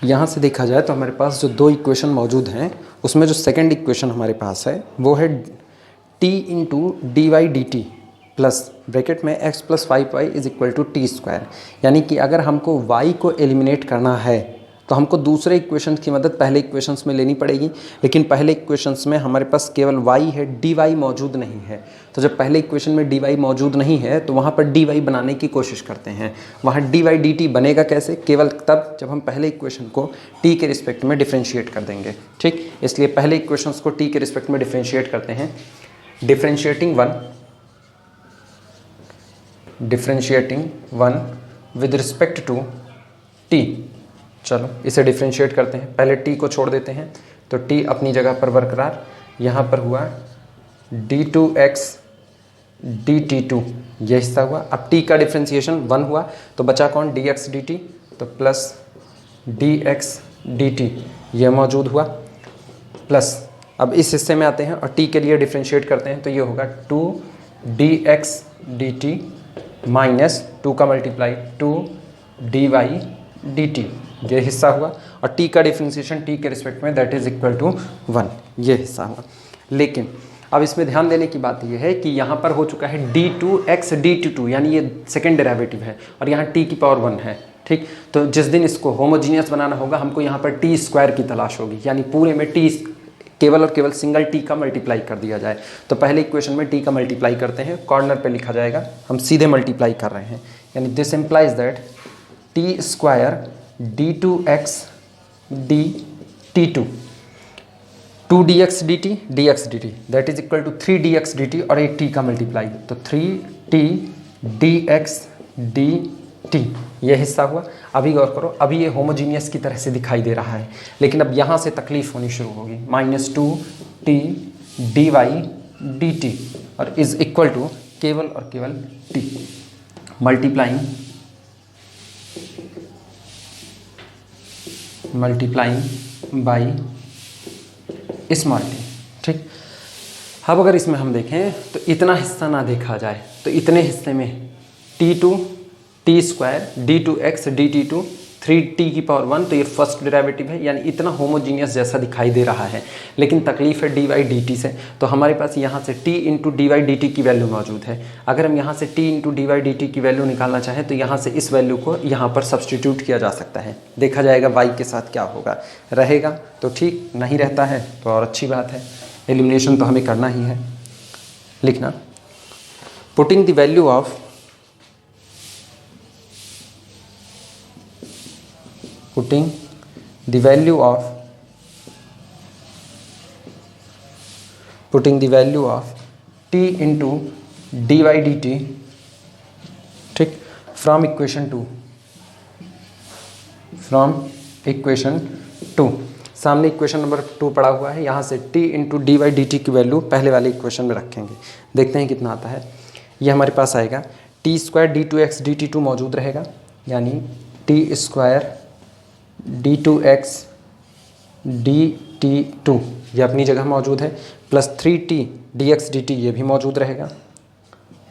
यहाँ से देखा जाए तो हमारे पास जो 2 इक्वेशन मौजूद हैं उसमें जो सेकेंड इक्वेशन हमारे पास है वो है t into d y d t plus bracket में x plus 5y is equal to T square. यानी कि अगर हमको y को एलिमिनेट करना है तो हमको दूसरे इक्वेशन की मदद पहले इक्वेशंस में लेनी पड़ेगी, लेकिन पहले इक्वेशंस में हमारे पास केवल y है, dy मौजूद नहीं है। तो जब पहले इक्वेशन में dy मौजूद नहीं है तो वहाँ पर dy बनाने की कोशिश करते हैं। वहाँ dy dt बनेगा कैसे? केवल तब जब हम पहले इक्वेशन को t के रिस्पेक्ट में डिफ्रेंशिएट कर देंगे। ठीक, इसलिए पहले इक्वेशंस को t के रिस्पेक्ट में डिफ्रेंशिएट करते हैं। Differentiating 1 with respect to t. चलो इसे डिफ्रेंशिएट करते हैं, पहले टी को छोड़ देते हैं तो टी अपनी जगह पर बरकरार, यहाँ पर हुआ d2x dt2, ये हिस्सा हुआ। अब t का डिफ्रेंशिएशन 1 हुआ तो बचा कौन, dx dt, तो प्लस dx dt ये मौजूद हुआ, प्लस अब इस हिस्से में आते हैं और t के लिए डिफ्रेंशिएट करते हैं तो ये होगा 2 dx dt माइनस 2 का मल्टीप्लाई 2 dy dt, ये हिस्सा हुआ। और t का डिफ्रेंशिएशन t के रिस्पेक्ट में दैट इज इक्वल टू 1, ये हिस्सा हुआ। लेकिन अब इसमें ध्यान देने की बात यह है कि यहाँ पर हो चुका है d2x dt2, यानी ये सेकेंड डेरिवेटिव है और यहाँ t की पावर 1 है, ठीक। तो जिस दिन इसको होमोजीनियस बनाना होगा हमको यहाँ पर टी स्क्वायर की तलाश होगी, यानी पूरे में टी केवल और केवल सिंगल टी का मल्टीप्लाई कर दिया जाए। तो पहले इक्वेशन में टी का मल्टीप्लाई करते हैं, कॉर्नर पे लिखा जाएगा, हम सीधे मल्टीप्लाई कर रहे हैं, यानी this implies that t square d2x dt2 2 dx dt that is equal to 3 dx dt और एक t का मल्टीप्लाई, तो 3t dx dt ये हिस्सा हुआ। अभी गौर करो, अभी ये होमोजीनियस की तरह से दिखाई दे रहा है, लेकिन अब यहाँ से तकलीफ होनी शुरू होगी, -2t dy dt और इज इक्वल टू केवल और केवल t multiplying by small T, ठीक। अब अगर इसमें हम देखें तो इतना हिस्सा ना देखा जाए तो इतने हिस्से में t2 t square d2x dt2 3t की पावर 1, तो ये फर्स्ट डेरिवेटिव है, यानी इतना होमोजीनियस जैसा दिखाई दे रहा है। लेकिन तकलीफ है dy dt से, तो हमारे पास यहाँ से t इंटू dy dt की वैल्यू मौजूद है। अगर हम यहाँ से t इंटू dy dt की वैल्यू निकालना चाहें तो यहाँ से इस वैल्यू को यहाँ पर सब्सटीट्यूट किया जा सकता है, देखा जाएगा y के साथ क्या होगा, रहेगा तो ठीक, नहीं रहता है तो और अच्छी बात है। एलिमिनेशन तो हमें करना ही है। लिखना, putting the value of putting the value of t into dy dt, ठीक, फ्रॉम इक्वेशन 2 सामने इक्वेशन नंबर 2 पड़ा हुआ है, यहाँ से t into d y d t की वैल्यू पहले वाले इक्वेशन में रखेंगे, देखते हैं कितना आता है। ये हमारे पास आएगा टी स्क्वायर d2x dt2 मौजूद रहेगा, यानी टी स्क्वायर d2x dt2 ये अपनी जगह मौजूद है, प्लस 3t dx dt ये भी मौजूद रहेगा,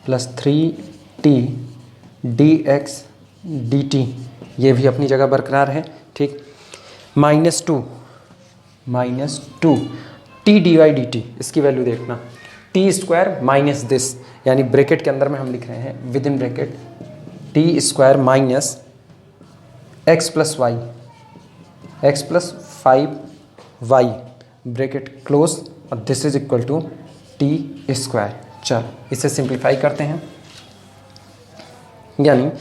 प्लस 3t dx dt ये भी अपनी जगह बरकरार है, ठीक। -2 t dy dt, इसकी वैल्यू देखना, टी स्क्वायर माइनस दिस, यानी ब्रैकेट के अंदर में हम लिख रहे हैं with in bracket T square minus X plus Y, x plus 5y bracket close और this is equal to T square. चल इसे सिंप्लीफाई करते हैं, यानी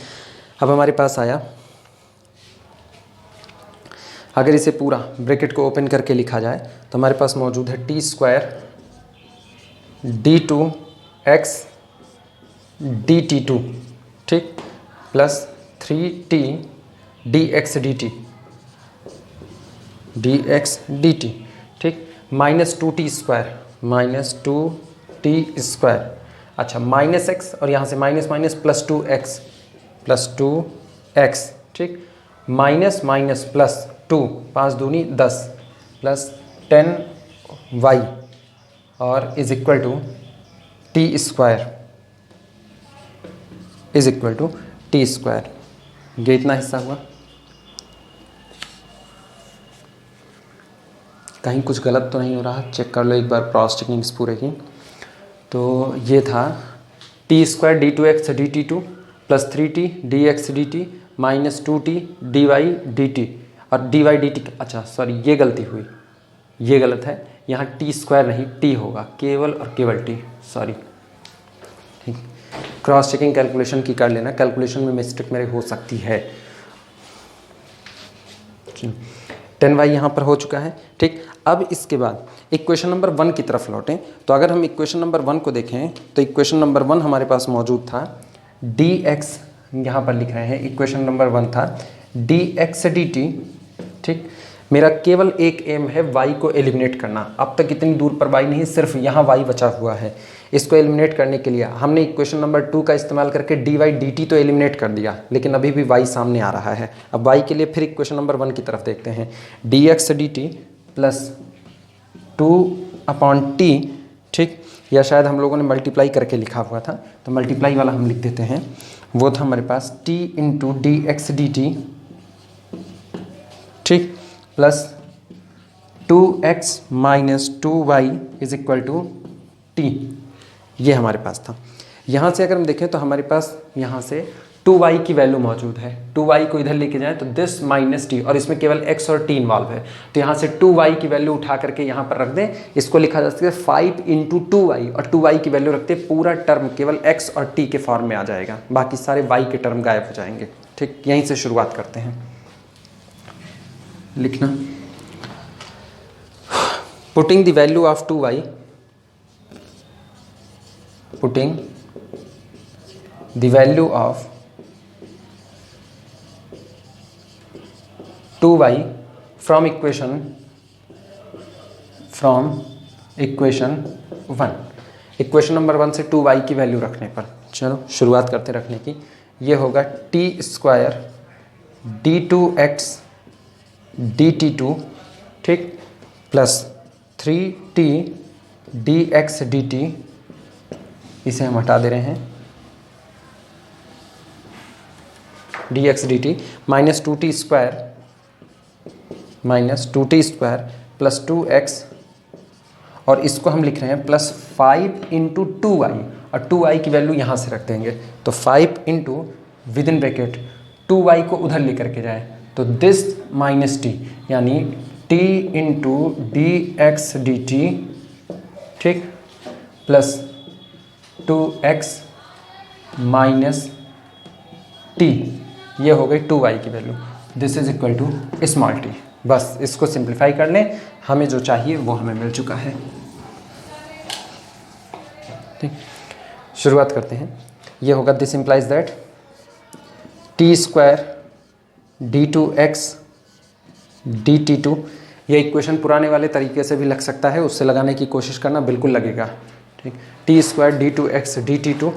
अब हमारे पास आया, अगर इसे पूरा ब्रैकेट को ओपन करके लिखा जाए तो हमारे पास मौजूद है टी स्क्वायर d2x dt2, ठीक, प्लस 3t dx dt, ठीक, -2t स्क्वायर, अच्छा -x और यहाँ से माइनस प्लस 2x, ठीक, माइनस प्लस 2 5 दूनी 10 प्लस 10y और is equal to T square, ये इतना हिस्सा हुआ। कहीं कुछ गलत तो नहीं हो रहा, चेक कर लो एक बार क्रॉस चेकिंग इस पूरे की। तो ये था T square d2x dt2 plus 3t dx dt minus 2t dy dt और dy dt, अच्छा सॉरी ये गलती हुई, ये गलत है, यहाँ टी स्क्वायर नहीं टी होगा, केवल और केवल टी, सॉरी, ठीक। क्रॉस चेकिंग कैलकुलेशन की कर लेना, कैलकुलेशन में मिस्टेक मेरे हो सकती है। 10y यहाँ पर हो चुका है, ठीक। अब इसके बाद इक्वेशन नंबर 1 की तरफ लौटें, तो अगर हम इक्वेशन नंबर 1 को देखें तो इक्वेशन नंबर 1 हमारे पास मौजूद था dx, यहाँ पर लिख रहे हैं इक्वेशन नंबर 1 था dx/dt। ठीक, मेरा केवल एक एम है y को एलिमिनेट करना। अब तक इतनी दूर पर y नहीं, सिर्फ यहाँ y बचा हुआ है। इसको एलिमिनेट करने के लिए हमने इक्वेशन नंबर 2 का इस्तेमाल करके dy/dt तो एलिमिनेट कर दिया, लेकिन अभी भी y सामने आ रहा है। अब y के लिए फिर इक्वेशन नंबर 1 की तरफ देखते हैं। dx/dt plus 2/t। ठीक, या शायद हम लोगों ने मल्टीप्लाई करके लिखा हुआ था, तो मल्टीप्लाई वाला हम लिख देते हैं। वो था हमारे पास t इंटू dx/dt। ठीक, plus 2x minus 2y is equal to t। ये हमारे पास था। यहाँ से अगर हम देखें तो हमारे पास यहाँ से 2y की वैल्यू मौजूद है। 2y को इधर लेके जाएं तो दिस माइनस t, और इसमें केवल x और t इन्वॉल्व है, तो यहाँ से 2y की वैल्यू उठा करके यहाँ पर रख दें। इसको लिखा जा सकता है 5 इंटू 2y, और 2y की वैल्यू रखते पूरा टर्म केवल x और t के फॉर्म में आ जाएगा, बाकी सारे y के टर्म गायब हो जाएंगे। ठीक, यहीं से शुरुआत करते हैं लिखना। Putting the value of 2y, putting the value of 2y from equation 1। Equation number 1 से 2y की वैल्यू रखने पर, चलो शुरुआत करते रखने की। ये होगा t² d2x dt2, ठीक, प्लस 3t dx/dt। इसे हम हटा दे रहे हैं, dx/dt minus 2t² plus 2x, और इसको हम लिख रहे हैं प्लस 5 इंटू 2y, और 2y की वैल्यू यहाँ से रख देंगे। तो 5 into with in bracket 2y को उधर लेकर के जाए तो दिस माइनस t, यानी t इंटू dx/dt, ठीक, प्लस 2x माइनस t। ये हो गई 2y की value. This is equal to small t। बस इसको सिंप्लीफाई कर लें, हमें जो चाहिए वो हमें मिल चुका है। ठीक, शुरुआत करते हैं। ये होगा this implies that t² d2x dt2। ये इक्वेशन पुराने वाले तरीके से भी लग सकता है, उससे लगाने की कोशिश करना, बिल्कुल लगेगा। ठीक, t² d2x dt2,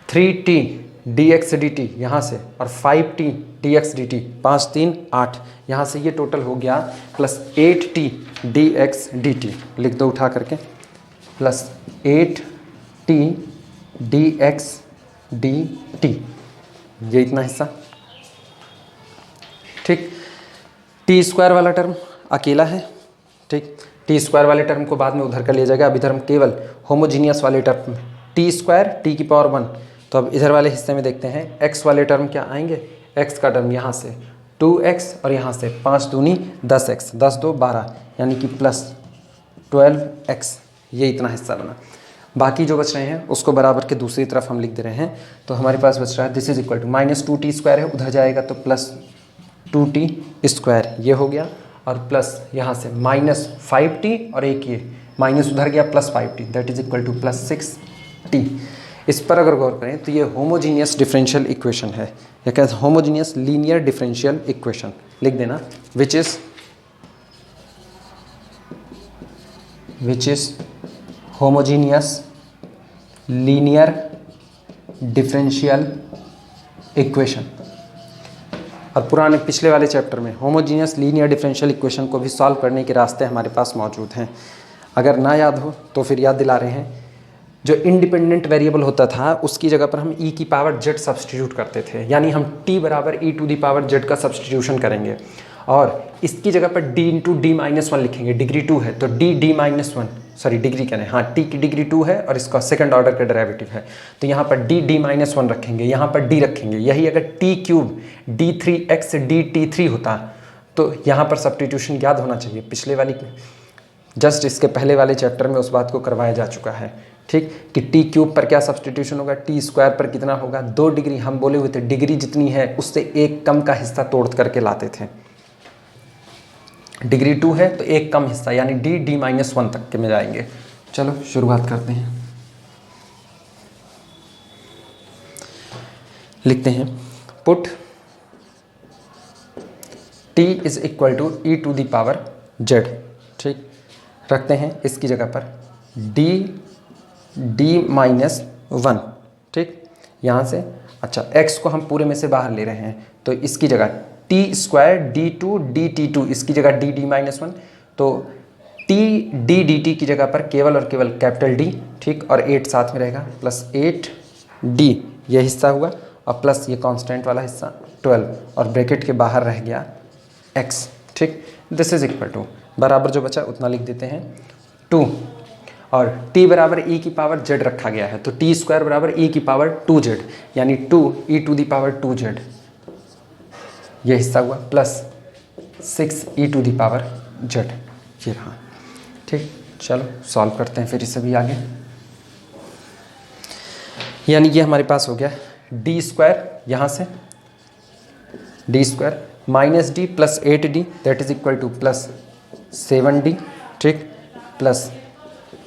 3t dx/dt यहाँ से, और 5t dx/dt, 5 3 8, यहाँ से ये टोटल हो गया, प्लस 8t dx/dt। लिख दो उठा करके, प्लस 8t dx/dt, ये इतना हिस्सा। ठीक, t² वाला टर्म अकेला है। ठीक, t² वाले टर्म को बाद में उधर कर लिया जाएगा। अब इधर हम केवल होमोजीनियस वाले टर्म t² t⁻1। तो अब इधर वाले हिस्से में देखते हैं x वाले टर्म क्या आएंगे। x का टर्म यहाँ से 2x, और यहाँ से 5 दूनी 10x, 10 2 12, यानी कि प्लस 12x। ये इतना हिस्सा बना। बाकी जो बच रहे हैं उसको बराबर के दूसरी तरफ हम लिख दे रहे हैं। तो हमारे पास बच रहा है this is equal to minus 2t² है, उधर जाएगा तो प्लस 2t², ये हो गया, और प्लस यहाँ से माइनस 5t, और एक ये माइनस उधर गया plus 5t, that is equal to plus 6t। इस पर अगर गौर करें तो ये होमोजीनियस डिफरेंशियल इक्वेशन है, या क्या होमोजीनियस लीनियर डिफरेंशियल इक्वेशन लिख देना, which is homogeneous linear differential equation. और पुराने पिछले वाले चैप्टर में होमोजीनियस लीनियर डिफरेंशियल इक्वेशन को भी सॉल्व करने के रास्ते हमारे पास मौजूद हैं। अगर ना याद हो तो फिर याद दिला रहे हैं। जो इंडिपेंडेंट वेरिएबल होता था उसकी जगह पर हम e की पावर z सब्सटीट्यूट करते थे, यानी हम t बराबर e⁻z का सब्सटीट्यूशन करेंगे, और इसकी जगह पर d इंटू d-1 लिखेंगे। डिग्री 2 है तो d-1, सॉरी डिग्री कहने, हाँ t की डिग्री 2 है और इसका सेकंड ऑर्डर का डेरिवेटिव है, तो यहाँ पर d-1 रखेंगे, यहाँ पर d रखेंगे। यही अगर t³ d3x dt3 होता तो यहाँ पर सब्सटीट्यूशन याद होना चाहिए। पिछले वाली जस्ट इसके पहले वाले चैप्टर में उस बात को करवाया जा चुका है। ठीक, कि t³ पर क्या सब्सटीट्यूशन होगा, t² पर कितना होगा, 2 डिग्री। हम बोले हुए थे डिग्री जितनी है उससे एक कम का हिस्सा तोड़ करके लाते थे। डिग्री 2 है तो एक कम हिस्सा, यानी d-1 तक के में जाएंगे। चलो शुरुआत करते हैं, लिखते हैं put t is equal to e to the power z। ठीक, रखते हैं इसकी जगह पर d माइनस 1। ठीक, यहाँ से अच्छा x को हम पूरे में से बाहर ले रहे हैं, तो इसकी जगह t स्क्वायर d2 dt2, इसकी जगह d माइनस 1, तो t d dt की जगह पर केवल और केवल कैपिटल D। ठीक, और 8 साथ में रहेगा, प्लस 8d ये हिस्सा हुआ, और प्लस ये कांस्टेंट वाला हिस्सा 12, और ब्रैकेट के बाहर रह गया x। ठीक, दिस इज इक्वल टू बराबर जो बचा उतना लिख देते हैं 2, और t बराबर e की पावर z रखा गया है, तो t स्क्वायर बराबर e की पावर 2z, यानी 2 e to the power 2z ये हिस्सा हुआ, plus 6 e to the power z ये रहा। ठीक, चलो सॉल्व करते हैं फिर इसे भी आगे। यानी ये हमारे पास हो गया डी स्क्वायर, यहाँ से D square minus D plus 8d that is equal to plus 7d। ठीक, प्लस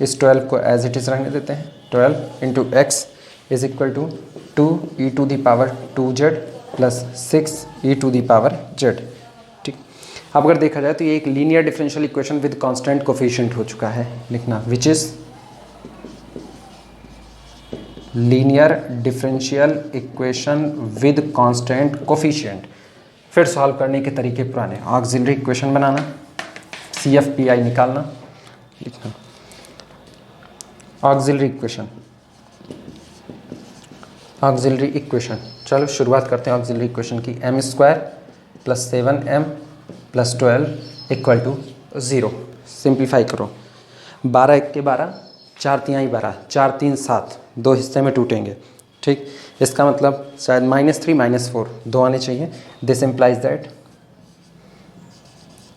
इस 12 को एज इट इज़ रहने देते हैं, 12 into x is equal to 2 e to the power 2z plus 6 e to the power z। ठीक, अब अगर देखा जाए तो ये एक linear differential equation with constant coefficient हो चुका है, लिखना which is linear differential equation with constant coefficient. फिर सॉल्व करने के तरीके पुराने, ऑक्सिलरी इक्वेशन बनाना, CF/PI निकालना, लिखना ऑक्सिलरी इक्वेशन, ऑक्सिलरी इक्वेशन। चलो शुरुआत करते हैं ऑक्सिलरी इक्वेशन की। m square plus 7m plus 12 equal to 0। Simplify करो, 12 1 के 12, 4 3 12, 4 3 7, दो हिस्से में टूटेंगे। ठीक, इसका मतलब शायद -3 -4 दो आने चाहिए। This implies that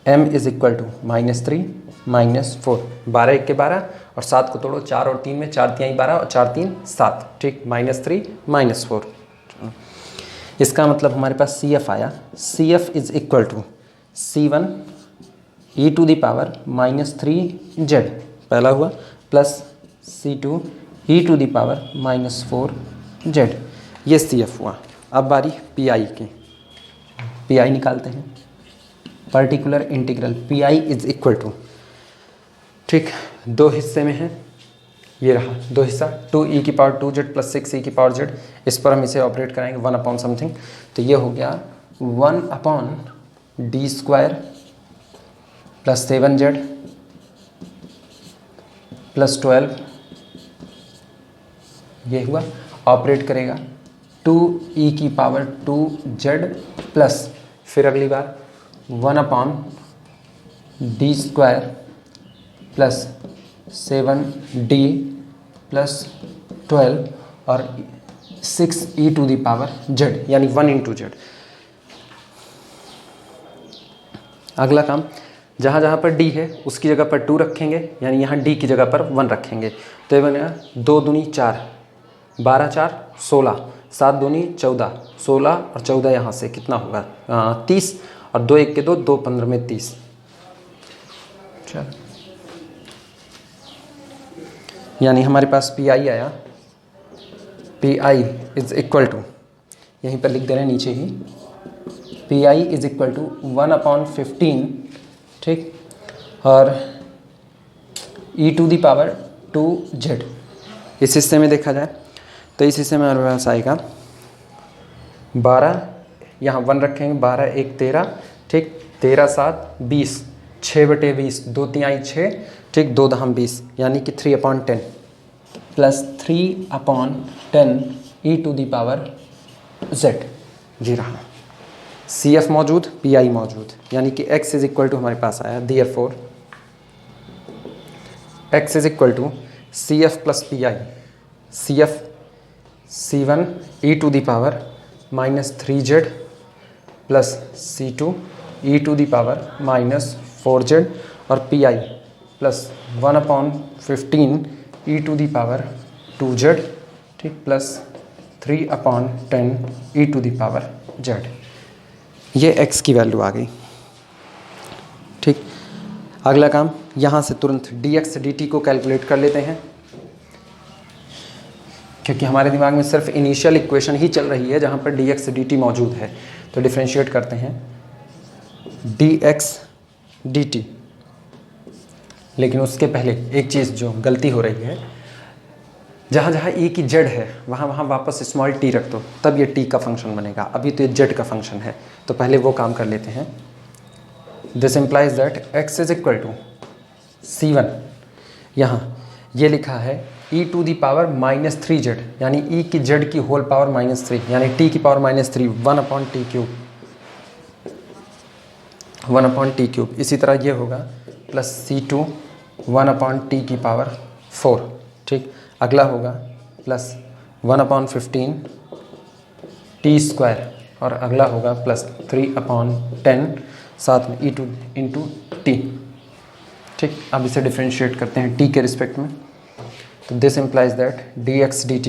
m is equal to -3 -4, 12 1 के 12 और 7 को तोड़ो, 4 और 3 में, 4 3 12 और 4 3 7। ठीक, -3 -4, इसका मतलब हमारे पास CF आया। CF is equal to C1 e to the power -3z पहला हुआ, plus C2 e to the power -4z, ये CF हुआ। अब बारी PI की, PI निकालते हैं। Particular integral PI is equal to, ठीक, दो हिस्से में है, ये रहा दो हिस्सा, 2e की पावर 2z प्लस 6e की पावर z। इस पर हम इसे ऑपरेट कराएंगे 1 अपॉन समथिंग, तो ये हो गया 1 upon d square plus 7z plus 12, ये हुआ। ऑपरेट करेगा 2e की पावर 2z प्लस, फिर अगली बार 1 upon d square plus 7d plus 12 और 6e to the power z, यानी 1 इंटू z। अगला काम, जहाँ जहाँ पर d है उसकी जगह पर 2 रखेंगे, यानी यहाँ d की जगह पर 1 रखेंगे, तो ये बनेगा 2 दूनी 4, 12 4 16, 7 दूनी 14, 16 और 14 यहाँ से कितना होगा 30, और 2 1 के 2, 2 15 में 30। चल, यानी हमारे पास PI आया, PI इज इक्वल टू, यहीं पर लिख दे रहे हैं नीचे ही, PI is equal to 1 upon 15, ठीक, और e to the power 2z। इस हिस्से में देखा जाए तो इस हिस्से में हमारे पास आएगा 12, यहाँ 1 रखेंगे, 12 1 13, ठीक, 13 7 20, 6/20, 2 3 6, ठीक, 2 दहम 20, यानी कि 3 upon 10 plus 3 upon 10 e to the power z, ये रहा। CF मौजूद, PI मौजूद, यानी कि x इज इक्वल टू हमारे पास आया, therefore x is equal to CF plus PI। CF C1 e to the power -3z plus C2 e to the power -4z, और PI plus 1 upon 15 e to the power 2z, ठीक, plus 3 upon 10 e to the power z। ये x की वैल्यू आ गई। ठीक, अगला काम, यहाँ से तुरंत dx dt को कैलकुलेट कर लेते हैं, क्योंकि हमारे दिमाग में सिर्फ इनिशियल इक्वेशन ही चल रही है जहाँ पर dx dt मौजूद है। तो डिफ्रेंशिएट करते हैं, dx/dt। लेकिन उसके पहले एक चीज़ जो गलती हो रही है, जहाँ जहाँ e की z है वहाँ वहाँ वापस स्मॉल t रख दो, तब ये t का फंक्शन बनेगा। अभी तो ये z का फंक्शन है, तो पहले वो काम कर लेते हैं। This implies that x is equal to c1। यहाँ ये लिखा है e to the power -3z, यानी e की z की होल पावर -3, यानी t की पावर -3, 1/t³, 1/t³। इसी तरह ये होगा प्लस c2 1/t⁴, ठीक। अगला होगा प्लस 1/15 t², और अगला होगा प्लस 3/10, साथ में e2 इंटू टी, ठीक। अब इसे डिफ्रेंशिएट करते हैं t के रिस्पेक्ट में। तो this implies that dx/dt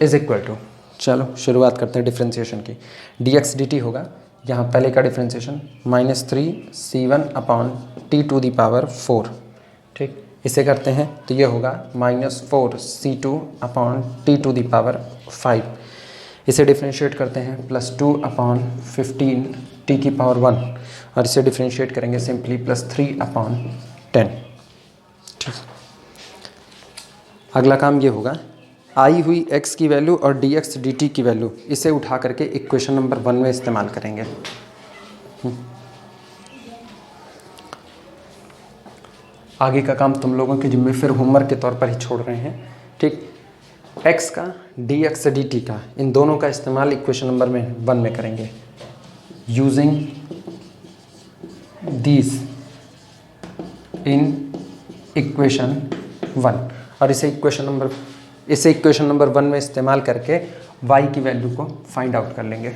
is equal to, चलो शुरुआत करते हैं डिफ्रेंशिएशन की। dx/dt होगा, यहाँ पहले का डिफ्रेंशिएशन -3c1/t⁴, ठीक। इसे करते हैं तो ये होगा -4c2/t⁵। इसे डिफ्रेंशिएट करते हैं प्लस 2/15t⁻1, और इसे डिफ्रेंशिएट करेंगे सिंपली प्लस 3/10, ठीक। अगला काम ये होगा, आई हुई x की वैल्यू और dx/dt की वैल्यू, इसे उठा करके इक्वेशन नंबर 1 में इस्तेमाल करेंगे। आगे का काम तुम लोगों के जिम्मे फिर होमवर्क के तौर पर ही छोड़ रहे हैं, ठीक। x का dx/dt का, इन दोनों का इस्तेमाल इक्वेशन नंबर 1 में करेंगे, यूजिंग दीज इन इक्वेशन 1। और इसे इक्वेशन नंबर 1 में इस्तेमाल करके y की वैल्यू को फाइंड आउट कर लेंगे।